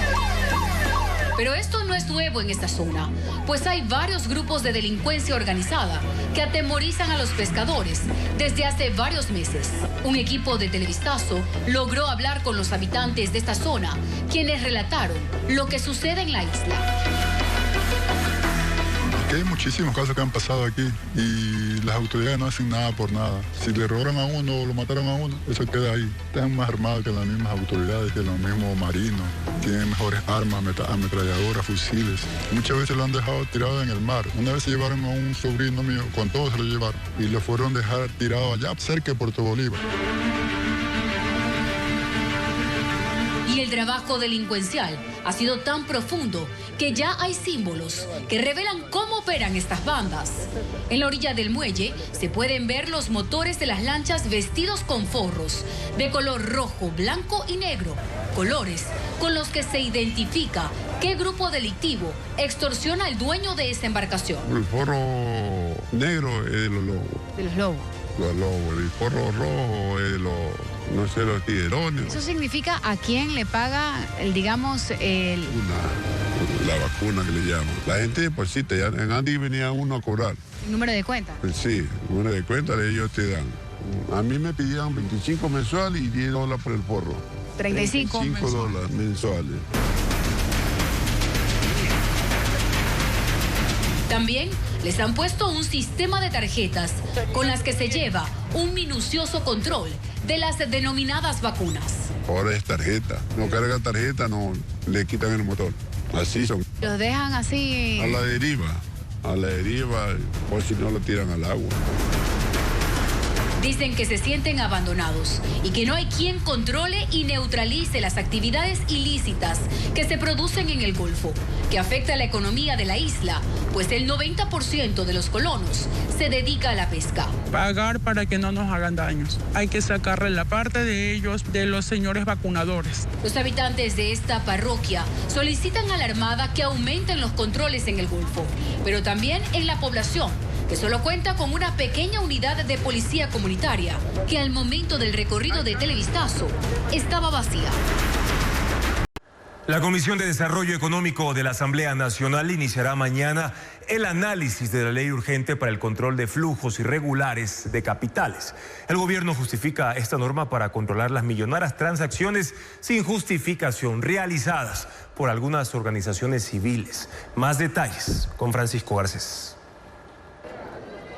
Pero esto no es nuevo en esta zona, pues hay varios grupos de delincuencia organizada que atemorizan a los pescadores desde hace varios meses. Un equipo de Televistazo logró hablar con los habitantes de esta zona, quienes relataron lo que sucede en la isla. Hay muchísimos casos que han pasado aquí y las autoridades no hacen nada por nada. Si le robaron a uno o lo mataron a uno, eso queda ahí. Están más armados que las mismas autoridades, que los mismos marinos. Tienen mejores armas, ametralladoras, fusiles. Muchas veces lo han dejado tirado en el mar. Una vez se llevaron a un sobrino mío, con todo se lo llevaron. Y lo fueron a dejar tirado allá, cerca de Puerto Bolívar. Y el trabajo delincuencial ha sido tan profundo que ya hay símbolos que revelan cómo operan estas bandas. En la orilla del muelle se pueden ver los motores de las lanchas vestidos con forros de color rojo, blanco y negro, colores con los que se identifica qué grupo delictivo extorsiona al dueño de esa embarcación. El forro negro es de los lobos. De los lobos. Los lobos. El forro rojo es de los... No sé, los tiguerones. ¿Eso significa a quién le paga, la vacuna que le llaman? La gente deposita, ya en Andy venía uno a cobrar. ¿El número de cuenta? Sí, el número de cuenta ellos te dan. A mí me pidían 25 mensuales y $10 por el forro. 35 $35 mensuales. También les han puesto un sistema de tarjetas con las que se lleva un minucioso control de las denominadas vacunas. Ahora es tarjeta. No carga tarjeta, no le quitan el motor. Así son. ¿Los dejan así? A la deriva, por si no lo tiran al agua. Dicen que se sienten abandonados y que no hay quien controle y neutralice las actividades ilícitas que se producen en el Golfo, que afecta a la economía de la isla, pues el 90% de los colonos se dedica a la pesca. Pagar para que no nos hagan daños. Hay que sacarle la parte de ellos, de los señores vacunadores. Los habitantes de esta parroquia solicitan a la Armada que aumenten los controles en el Golfo, pero también en la población, que solo cuenta con una pequeña unidad de policía comunitaria, que al momento del recorrido de Televistazo estaba vacía. La Comisión de Desarrollo Económico de la Asamblea Nacional iniciará mañana el análisis de la ley urgente para el control de flujos irregulares de capitales. El gobierno justifica esta norma para controlar las millonarias transacciones sin justificación realizadas por algunas organizaciones civiles. Más detalles con Francisco Garcés.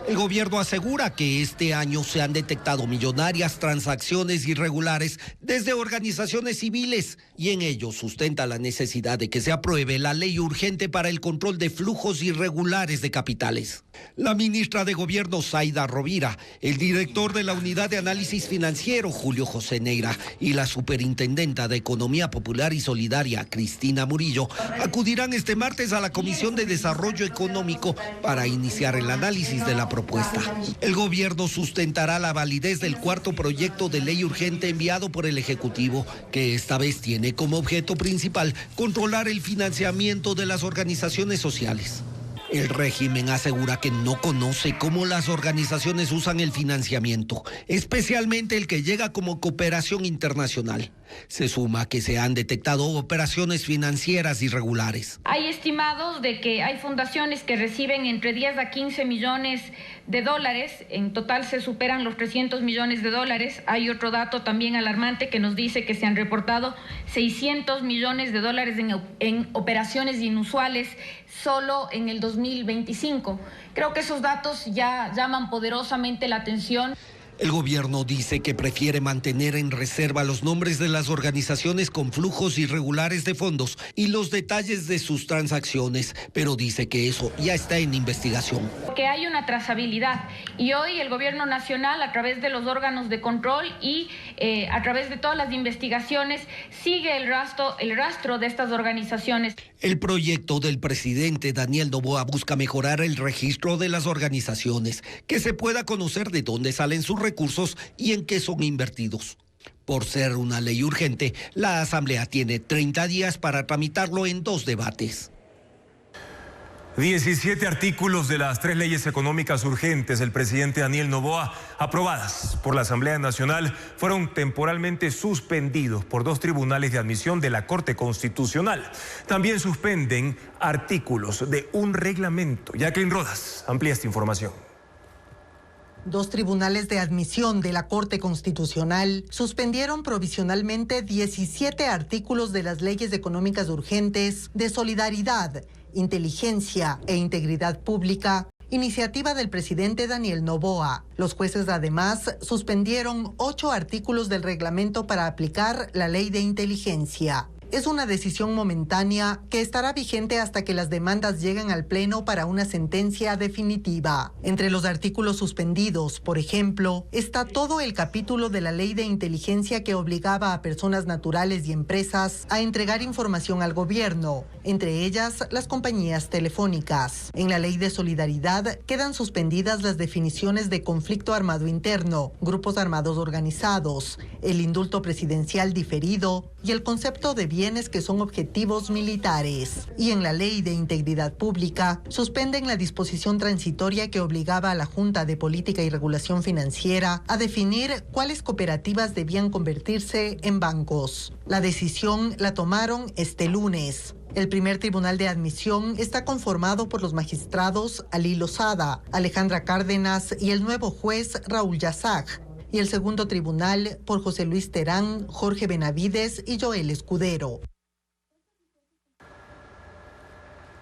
El gobierno asegura que este año se han detectado millonarias transacciones irregulares desde organizaciones civiles y en ello sustenta la necesidad de que se apruebe la ley urgente para el control de flujos irregulares de capitales. La ministra de Gobierno, Zaida Rovira, el director de la Unidad de Análisis Financiero, Julio José Neira, y la superintendenta de Economía Popular y Solidaria, Cristina Murillo, acudirán este martes a la Comisión de Desarrollo Económico para iniciar el análisis de la propuesta. El gobierno sustentará la validez del cuarto proyecto de ley urgente enviado por el Ejecutivo, que esta vez tiene como objeto principal controlar el financiamiento de las organizaciones sociales. El régimen asegura que no conoce cómo las organizaciones usan el financiamiento, especialmente el que llega como cooperación internacional. Se suma que se han detectado operaciones financieras irregulares. Hay estimados de que hay fundaciones que reciben entre 10 a 15 millones de dólares, en total se superan los 300 millones de dólares. Hay otro dato también alarmante que nos dice que se han reportado 600 millones de dólares en operaciones inusuales solo en el 2025. Creo que esos datos ya llaman poderosamente la atención. El gobierno dice que prefiere mantener en reserva los nombres de las organizaciones con flujos irregulares de fondos y los detalles de sus transacciones, pero dice que eso ya está en investigación. Que hay una trazabilidad y hoy el gobierno nacional, a través de los órganos de control y a través de todas las investigaciones, sigue el rastro de estas organizaciones. El proyecto del presidente Daniel Noboa busca mejorar el registro de las organizaciones, que se pueda conocer de dónde salen sus recursos y en qué son invertidos. Por ser una ley urgente, la Asamblea tiene 30 días para tramitarlo en 2 debates. 17 artículos de las 3 leyes económicas urgentes del presidente Daniel Noboa, aprobadas por la Asamblea Nacional, fueron temporalmente suspendidos por 2 tribunales de admisión de la Corte Constitucional. También suspenden artículos de un reglamento. Jacqueline Rodas amplía esta información. 2 tribunales de admisión de la Corte Constitucional suspendieron provisionalmente 17 artículos de las leyes económicas urgentes de solidaridad, inteligencia e integridad pública, iniciativa del presidente Daniel Noboa. Los jueces además suspendieron 8 artículos del reglamento para aplicar la ley de inteligencia. Es una decisión momentánea que estará vigente hasta que las demandas lleguen al Pleno para una sentencia definitiva. Entre los artículos suspendidos, por ejemplo, está todo el capítulo de la ley de inteligencia que obligaba a personas naturales y empresas a entregar información al gobierno, entre ellas las compañías telefónicas. En la ley de solidaridad quedan suspendidas las definiciones de conflicto armado interno, grupos armados organizados, el indulto presidencial diferido y el concepto de bienes que son objetivos militares. Y en la ley de integridad pública suspenden la disposición transitoria que obligaba a la Junta de Política y Regulación Financiera a definir cuáles cooperativas debían convertirse en bancos. La decisión la tomaron este lunes. El primer tribunal de admisión está conformado por los magistrados Ali Lozada, Alejandra Cárdenas y el nuevo juez Raúl Yazag. Y el segundo tribunal por José Luis Terán, Jorge Benavides y Joel Escudero.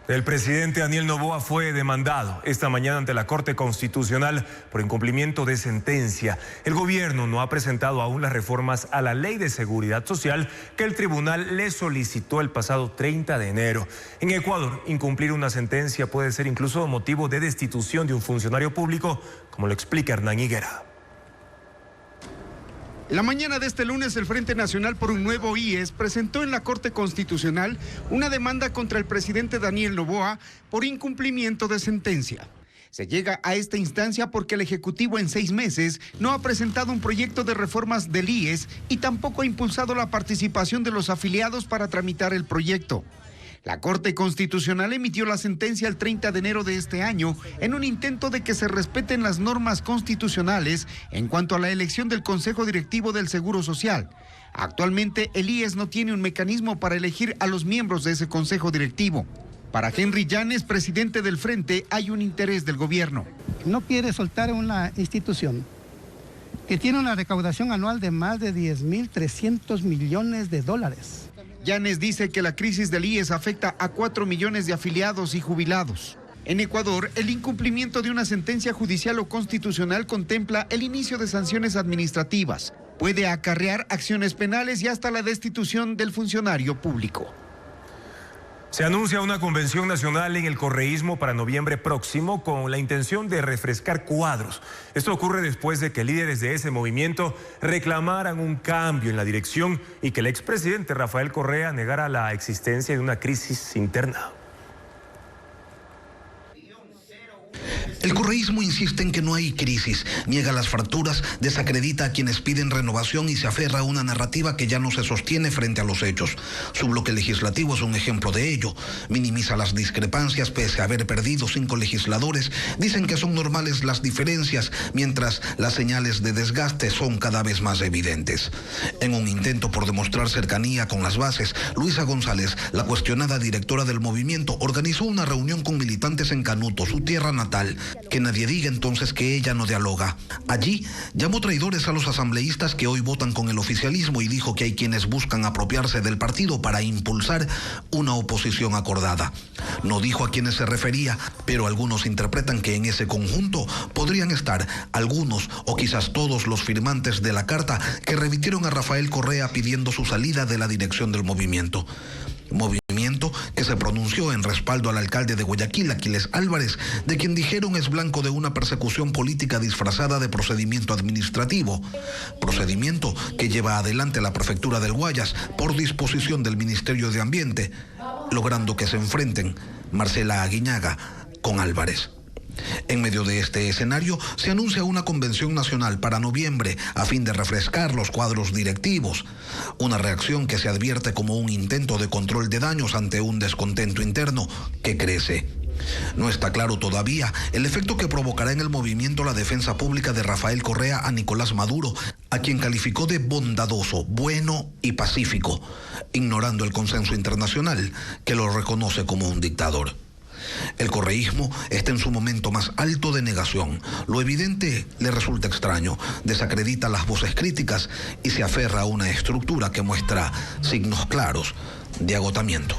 El presidente Daniel Noboa fue demandado esta mañana ante la Corte Constitucional por incumplimiento de sentencia. El gobierno no ha presentado aún las reformas a la Ley de Seguridad Social que el tribunal le solicitó el pasado 30 de enero. En Ecuador, incumplir una sentencia puede ser incluso motivo de destitución de un funcionario público, como lo explica Hernán Higuera. La mañana de este lunes, el Frente Nacional por un Nuevo IES presentó en la Corte Constitucional una demanda contra el presidente Daniel Noboa por incumplimiento de sentencia. Se llega a esta instancia porque el Ejecutivo en 6 meses no ha presentado un proyecto de reformas del IES y tampoco ha impulsado la participación de los afiliados para tramitar el proyecto. La Corte Constitucional emitió la sentencia el 30 de enero de este año en un intento de que se respeten las normas constitucionales en cuanto a la elección del Consejo Directivo del Seguro Social. Actualmente, el IES no tiene un mecanismo para elegir a los miembros de ese Consejo Directivo. Para Henry Llanes, presidente del Frente, hay un interés del gobierno. No quiere soltar una institución que tiene una recaudación anual de más de 10.300 millones de dólares. Llanes dice que la crisis del IES afecta a 4 millones de afiliados y jubilados. En Ecuador, el incumplimiento de una sentencia judicial o constitucional contempla el inicio de sanciones administrativas. Puede acarrear acciones penales y hasta la destitución del funcionario público. Se anuncia una convención nacional en el correísmo para noviembre próximo con la intención de refrescar cuadros. Esto ocurre después de que líderes de ese movimiento reclamaran un cambio en la dirección y que el expresidente Rafael Correa negara la existencia de una crisis interna. El correísmo insiste en que no hay crisis, niega las fracturas, desacredita a quienes piden renovación y se aferra a una narrativa que ya no se sostiene frente a los hechos. Su bloque legislativo es un ejemplo de ello. Minimiza las discrepancias pese a haber perdido 5 legisladores. Dicen que son normales las diferencias, mientras las señales de desgaste son cada vez más evidentes. En un intento por demostrar cercanía con las bases, Luisa González, la cuestionada directora del movimiento, organizó una reunión con militantes en Canuto, su tierra natal. Que nadie diga entonces que ella no dialoga. Allí llamó traidores a los asambleístas que hoy votan con el oficialismo y dijo que hay quienes buscan apropiarse del partido para impulsar una oposición acordada. No dijo a quiénes se refería, pero algunos interpretan que en ese conjunto podrían estar algunos o quizás todos los firmantes de la carta que remitieron a Rafael Correa pidiendo su salida de la dirección del movimiento. Movimiento que se pronunció en respaldo al alcalde de Guayaquil, Aquiles Álvarez, de quien dijeron es blanco de una persecución política disfrazada de procedimiento administrativo. Procedimiento que lleva adelante la prefectura del Guayas por disposición del Ministerio de Ambiente, logrando que se enfrenten Marcela Aguiñaga con Álvarez. En medio de este escenario, se anuncia una convención nacional para noviembre a fin de refrescar los cuadros directivos. Una reacción que se advierte como un intento de control de daños ante un descontento interno que crece. No está claro todavía el efecto que provocará en el movimiento la defensa pública de Rafael Correa a Nicolás Maduro, a quien calificó de bondadoso, bueno y pacífico, ignorando el consenso internacional que lo reconoce como un dictador. El correísmo está en su momento más alto de negación. Lo evidente le resulta extraño, desacredita las voces críticas y se aferra a una estructura que muestra signos claros de agotamiento.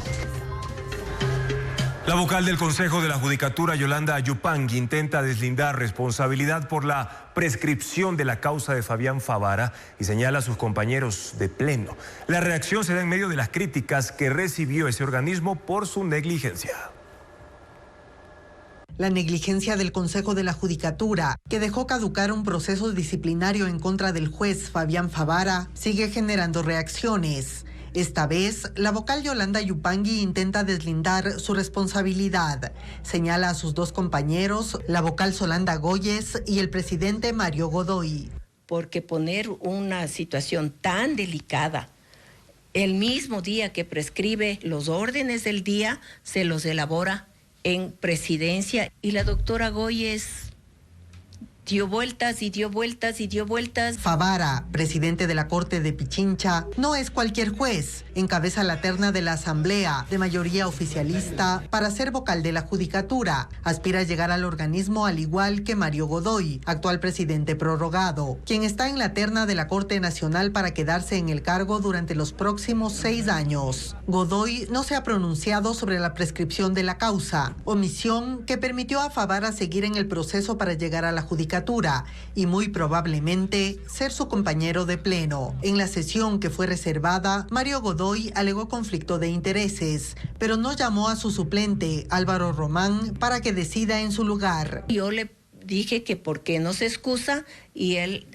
La vocal del Consejo de la Judicatura, Yolanda Yupanqui, intenta deslindar responsabilidad por la prescripción de la causa de Fabián Favara y señala a sus compañeros de pleno. La reacción se da en medio de las críticas que recibió ese organismo por su negligencia. La negligencia del Consejo de la Judicatura, que dejó caducar un proceso disciplinario en contra del juez Fabián Favara, sigue generando reacciones. Esta vez, la vocal Yolanda Yupanqui intenta deslindar su responsabilidad. Señala a sus dos compañeros, la vocal Solanda Goyes y el presidente Mario Godoy. Porque poner una situación tan delicada, el mismo día que prescribe los órdenes del día, se los elabora en presidencia y la doctora Goyes dio vueltas y dio vueltas y dio vueltas. Favara, presidente de la Corte de Pichincha, no es cualquier juez. Encabeza la terna de la Asamblea, de mayoría oficialista, para ser vocal de la Judicatura. Aspira a llegar al organismo al igual que Mario Godoy, actual presidente prorrogado, quien está en la terna de la Corte Nacional para quedarse en el cargo durante los próximos 6 años. Godoy no se ha pronunciado sobre la prescripción de la causa, omisión que permitió a Favara seguir en el proceso para llegar a la Judicatura y muy probablemente ser su compañero de pleno. En la sesión que fue reservada, Mario Godoy alegó conflicto de intereses, pero no llamó a su suplente, Álvaro Román, para que decida en su lugar. Yo le dije que por qué no se excusa y él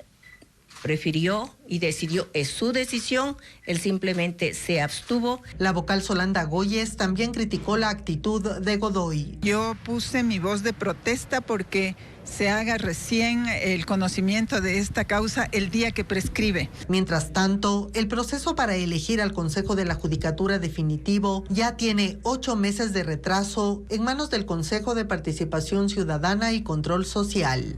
prefirió y decidió, es su decisión, él simplemente se abstuvo. La vocal Solanda Goyes también criticó la actitud de Godoy. Yo puse mi voz de protesta porque se haga recién el conocimiento de esta causa el día que prescribe. Mientras tanto, el proceso para elegir al Consejo de la Judicatura definitivo ya tiene 8 meses de retraso en manos del Consejo de Participación Ciudadana y Control Social.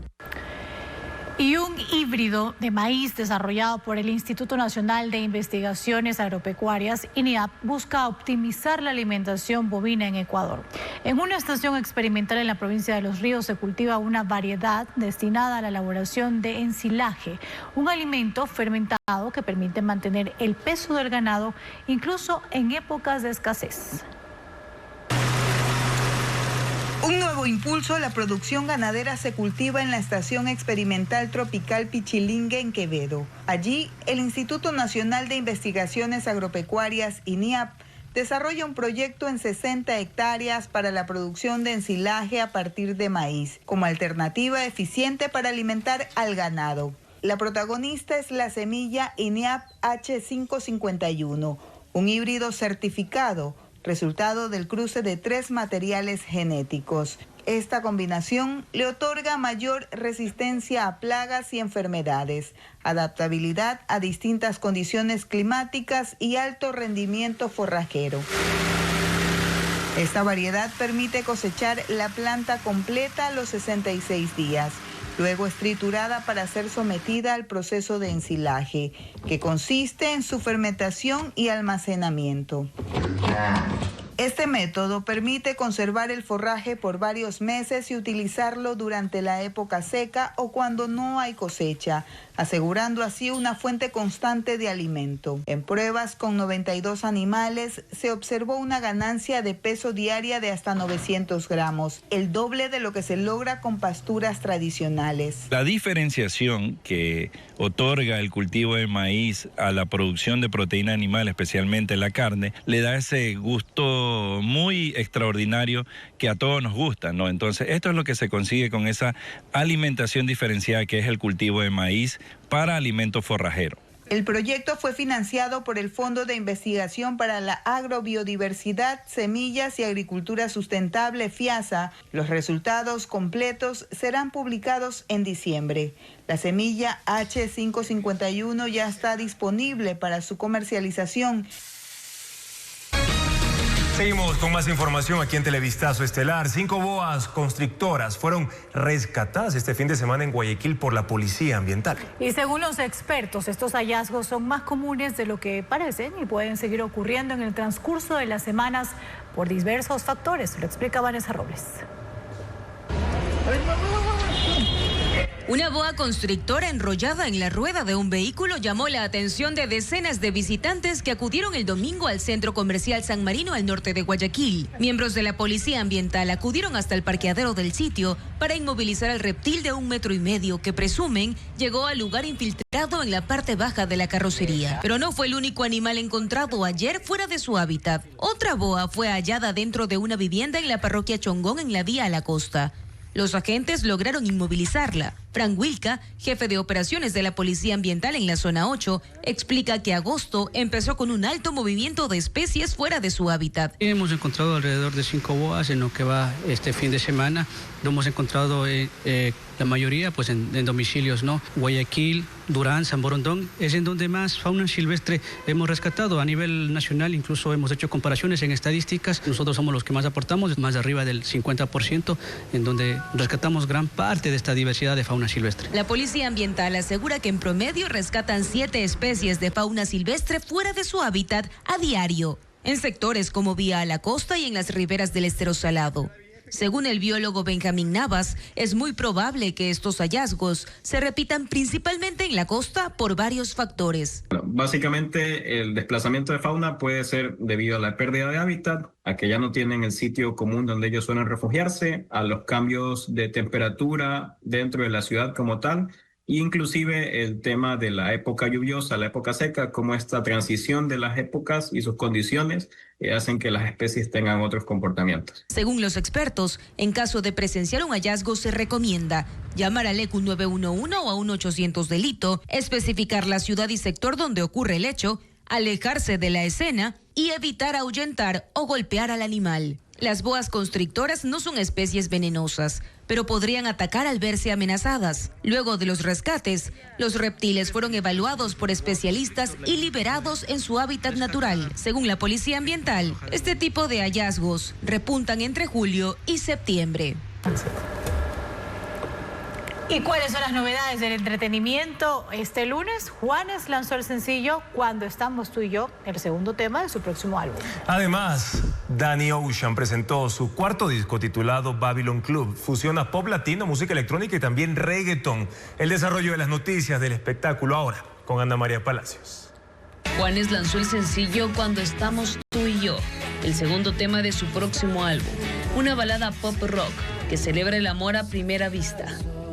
Y un híbrido de maíz desarrollado por el Instituto Nacional de Investigaciones Agropecuarias, INIAP, busca optimizar la alimentación bovina en Ecuador. En una estación experimental en la provincia de Los Ríos se cultiva una variedad destinada a la elaboración de ensilaje, un alimento fermentado que permite mantener el peso del ganado incluso en épocas de escasez. Un nuevo nuevo impulso a la producción ganadera se cultiva en la Estación Experimental Tropical Pichilingue en Quevedo. Allí, el Instituto Nacional de Investigaciones Agropecuarias, INIAP, desarrolla un proyecto en 60 hectáreas para la producción de ensilaje a partir de maíz, como alternativa eficiente para alimentar al ganado. La protagonista es la semilla INIAP H551, un híbrido certificado, resultado del cruce de 3 materiales genéticos. Esta combinación le otorga mayor resistencia a plagas y enfermedades, adaptabilidad a distintas condiciones climáticas y alto rendimiento forrajero. Esta variedad permite cosechar la planta completa a los 66 días. Luego es triturada para ser sometida al proceso de ensilaje, que consiste en su fermentación y almacenamiento. Este método permite conservar el forraje por varios meses y utilizarlo durante la época seca o cuando no hay cosecha, asegurando así una fuente constante de alimento. En pruebas con 92 animales se observó una ganancia de peso diaria de hasta 900 gramos, el doble de lo que se logra con pasturas tradicionales. La diferenciación que otorga el cultivo de maíz a la producción de proteína animal, especialmente la carne, le da ese gusto muy extraordinario que a todos nos gusta, ¿no? Entonces, esto es lo que se consigue con esa alimentación diferenciada que es el cultivo de maíz para alimento forrajero. El proyecto fue financiado por el Fondo de Investigación para la Agrobiodiversidad, Semillas y Agricultura Sustentable, FIASA. Los resultados completos serán publicados en diciembre. La semilla H551 ya está disponible para su comercialización. Seguimos con más información aquí en Televistazo Estelar. 5 boas constrictoras fueron rescatadas este fin de semana en Guayaquil por la Policía Ambiental. Y según los expertos, estos hallazgos son más comunes de lo que parecen y pueden seguir ocurriendo en el transcurso de las semanas por diversos factores. Lo explica Vanessa Robles. Una boa constrictora enrollada en la rueda de un vehículo llamó la atención de decenas de visitantes que acudieron el domingo al centro comercial San Marino al norte de Guayaquil. Miembros de la Policía Ambiental acudieron hasta el parqueadero del sitio para inmovilizar al reptil de 1,5 metros que presumen llegó al lugar infiltrado en la parte baja de la carrocería. Pero no fue el único animal encontrado ayer fuera de su hábitat. Otra boa fue hallada dentro de una vivienda en la parroquia Chongón en la vía a la costa. Los agentes lograron inmovilizarla. Frank Wilka, jefe de operaciones de la Policía Ambiental en la zona 8, explica que agosto empezó con un alto movimiento de especies fuera de su hábitat. Hemos encontrado alrededor de 5 boas en lo que va este fin de semana. Lo hemos encontrado la mayoría pues en domicilios, ¿no? Guayaquil, Durán, San Borondón, es en donde más fauna silvestre hemos rescatado a nivel nacional. Incluso hemos hecho comparaciones en estadísticas. Nosotros somos los que más aportamos, más de arriba del 50%, en donde rescatamos gran parte de esta diversidad de fauna silvestre. La Policía Ambiental asegura que en promedio rescatan 7 especies de fauna silvestre fuera de su hábitat a diario, en sectores como Vía a la Costa y en las riberas del Estero Salado. Según el biólogo Benjamín Navas, es muy probable que estos hallazgos se repitan principalmente en la costa por varios factores. Básicamente, el desplazamiento de fauna puede ser debido a la pérdida de hábitat, a que ya no tienen el sitio común donde ellos suelen refugiarse, a los cambios de temperatura dentro de la ciudad como tal, e inclusive el tema de la época lluviosa, la época seca, como esta transición de las épocas y sus condiciones hacen que las especies tengan otros comportamientos. Según los expertos, en caso de presenciar un hallazgo se recomienda llamar al ECU 911 o a un 800 delito, especificar la ciudad y sector donde ocurre el hecho, alejarse de la escena y evitar ahuyentar o golpear al animal. Las boas constrictoras no son especies venenosas, pero podrían atacar al verse amenazadas. Luego de los rescates, los reptiles fueron evaluados por especialistas y liberados en su hábitat natural. Según la Policía Ambiental, este tipo de hallazgos repuntan entre julio y septiembre. ¿Y cuáles son las novedades del entretenimiento? Este lunes, Juanes lanzó el sencillo Cuando estamos tú y yo, el segundo tema de su próximo álbum. Además, Danny Ocean presentó su cuarto disco titulado Babylon Club. Fusiona pop latino, música electrónica y también reggaetón. El desarrollo de las noticias del espectáculo ahora con Ana María Palacios. Juanes lanzó el sencillo Cuando estamos tú y yo, el segundo tema de su próximo álbum. Una balada pop rock que celebra el amor a primera vista.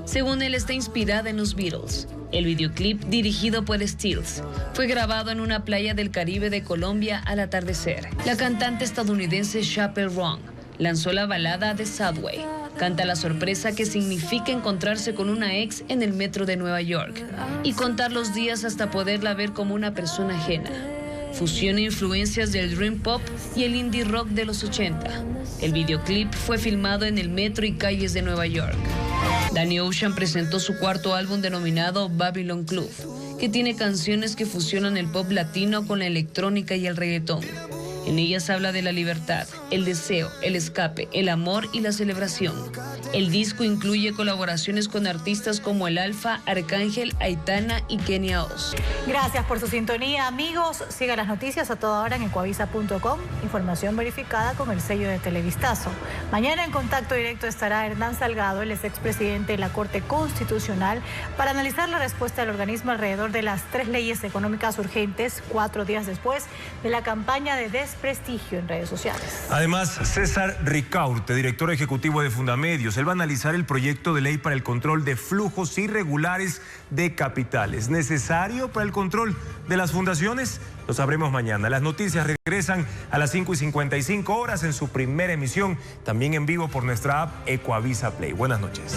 Según él, está inspirada en los Beatles. El videoclip, dirigido por Stills, fue grabado en una playa del Caribe de Colombia al atardecer. La cantante estadounidense Chappell Roan lanzó la balada The Subway. Canta la sorpresa que significa encontrarse con una ex en el metro de Nueva York y contar los días hasta poderla ver como una persona ajena. Fusiona influencias del dream pop y el indie rock de los 80. El videoclip fue filmado en el metro y calles de Nueva York. Danny Ocean presentó su cuarto álbum denominado Babylon Club, que tiene canciones que fusionan el pop latino con la electrónica y el reggaetón. En ellas habla de la libertad, el deseo, el escape, el amor y la celebración. El disco incluye colaboraciones con artistas como El Alfa, Arcángel, Aitana y Kenia Oz. Gracias por su sintonía, amigos. Siga las noticias a toda hora en ecuavisa.com. Información verificada con el sello de Televistazo. Mañana en contacto directo estará Hernán Salgado, el expresidente de la Corte Constitucional, para analizar la respuesta del organismo alrededor de las 3 leyes económicas urgentes, 4 días después de la campaña de desprestigio en redes sociales. Además, César Ricaurte, director ejecutivo de Fundamedios, él va a analizar el proyecto de ley para el control de flujos irregulares de capitales, necesario para el control de las fundaciones. Lo sabremos mañana. Las noticias regresan a las 5:55 en su primera emisión, también en vivo por nuestra app Ecuavisa Play. Buenas noches.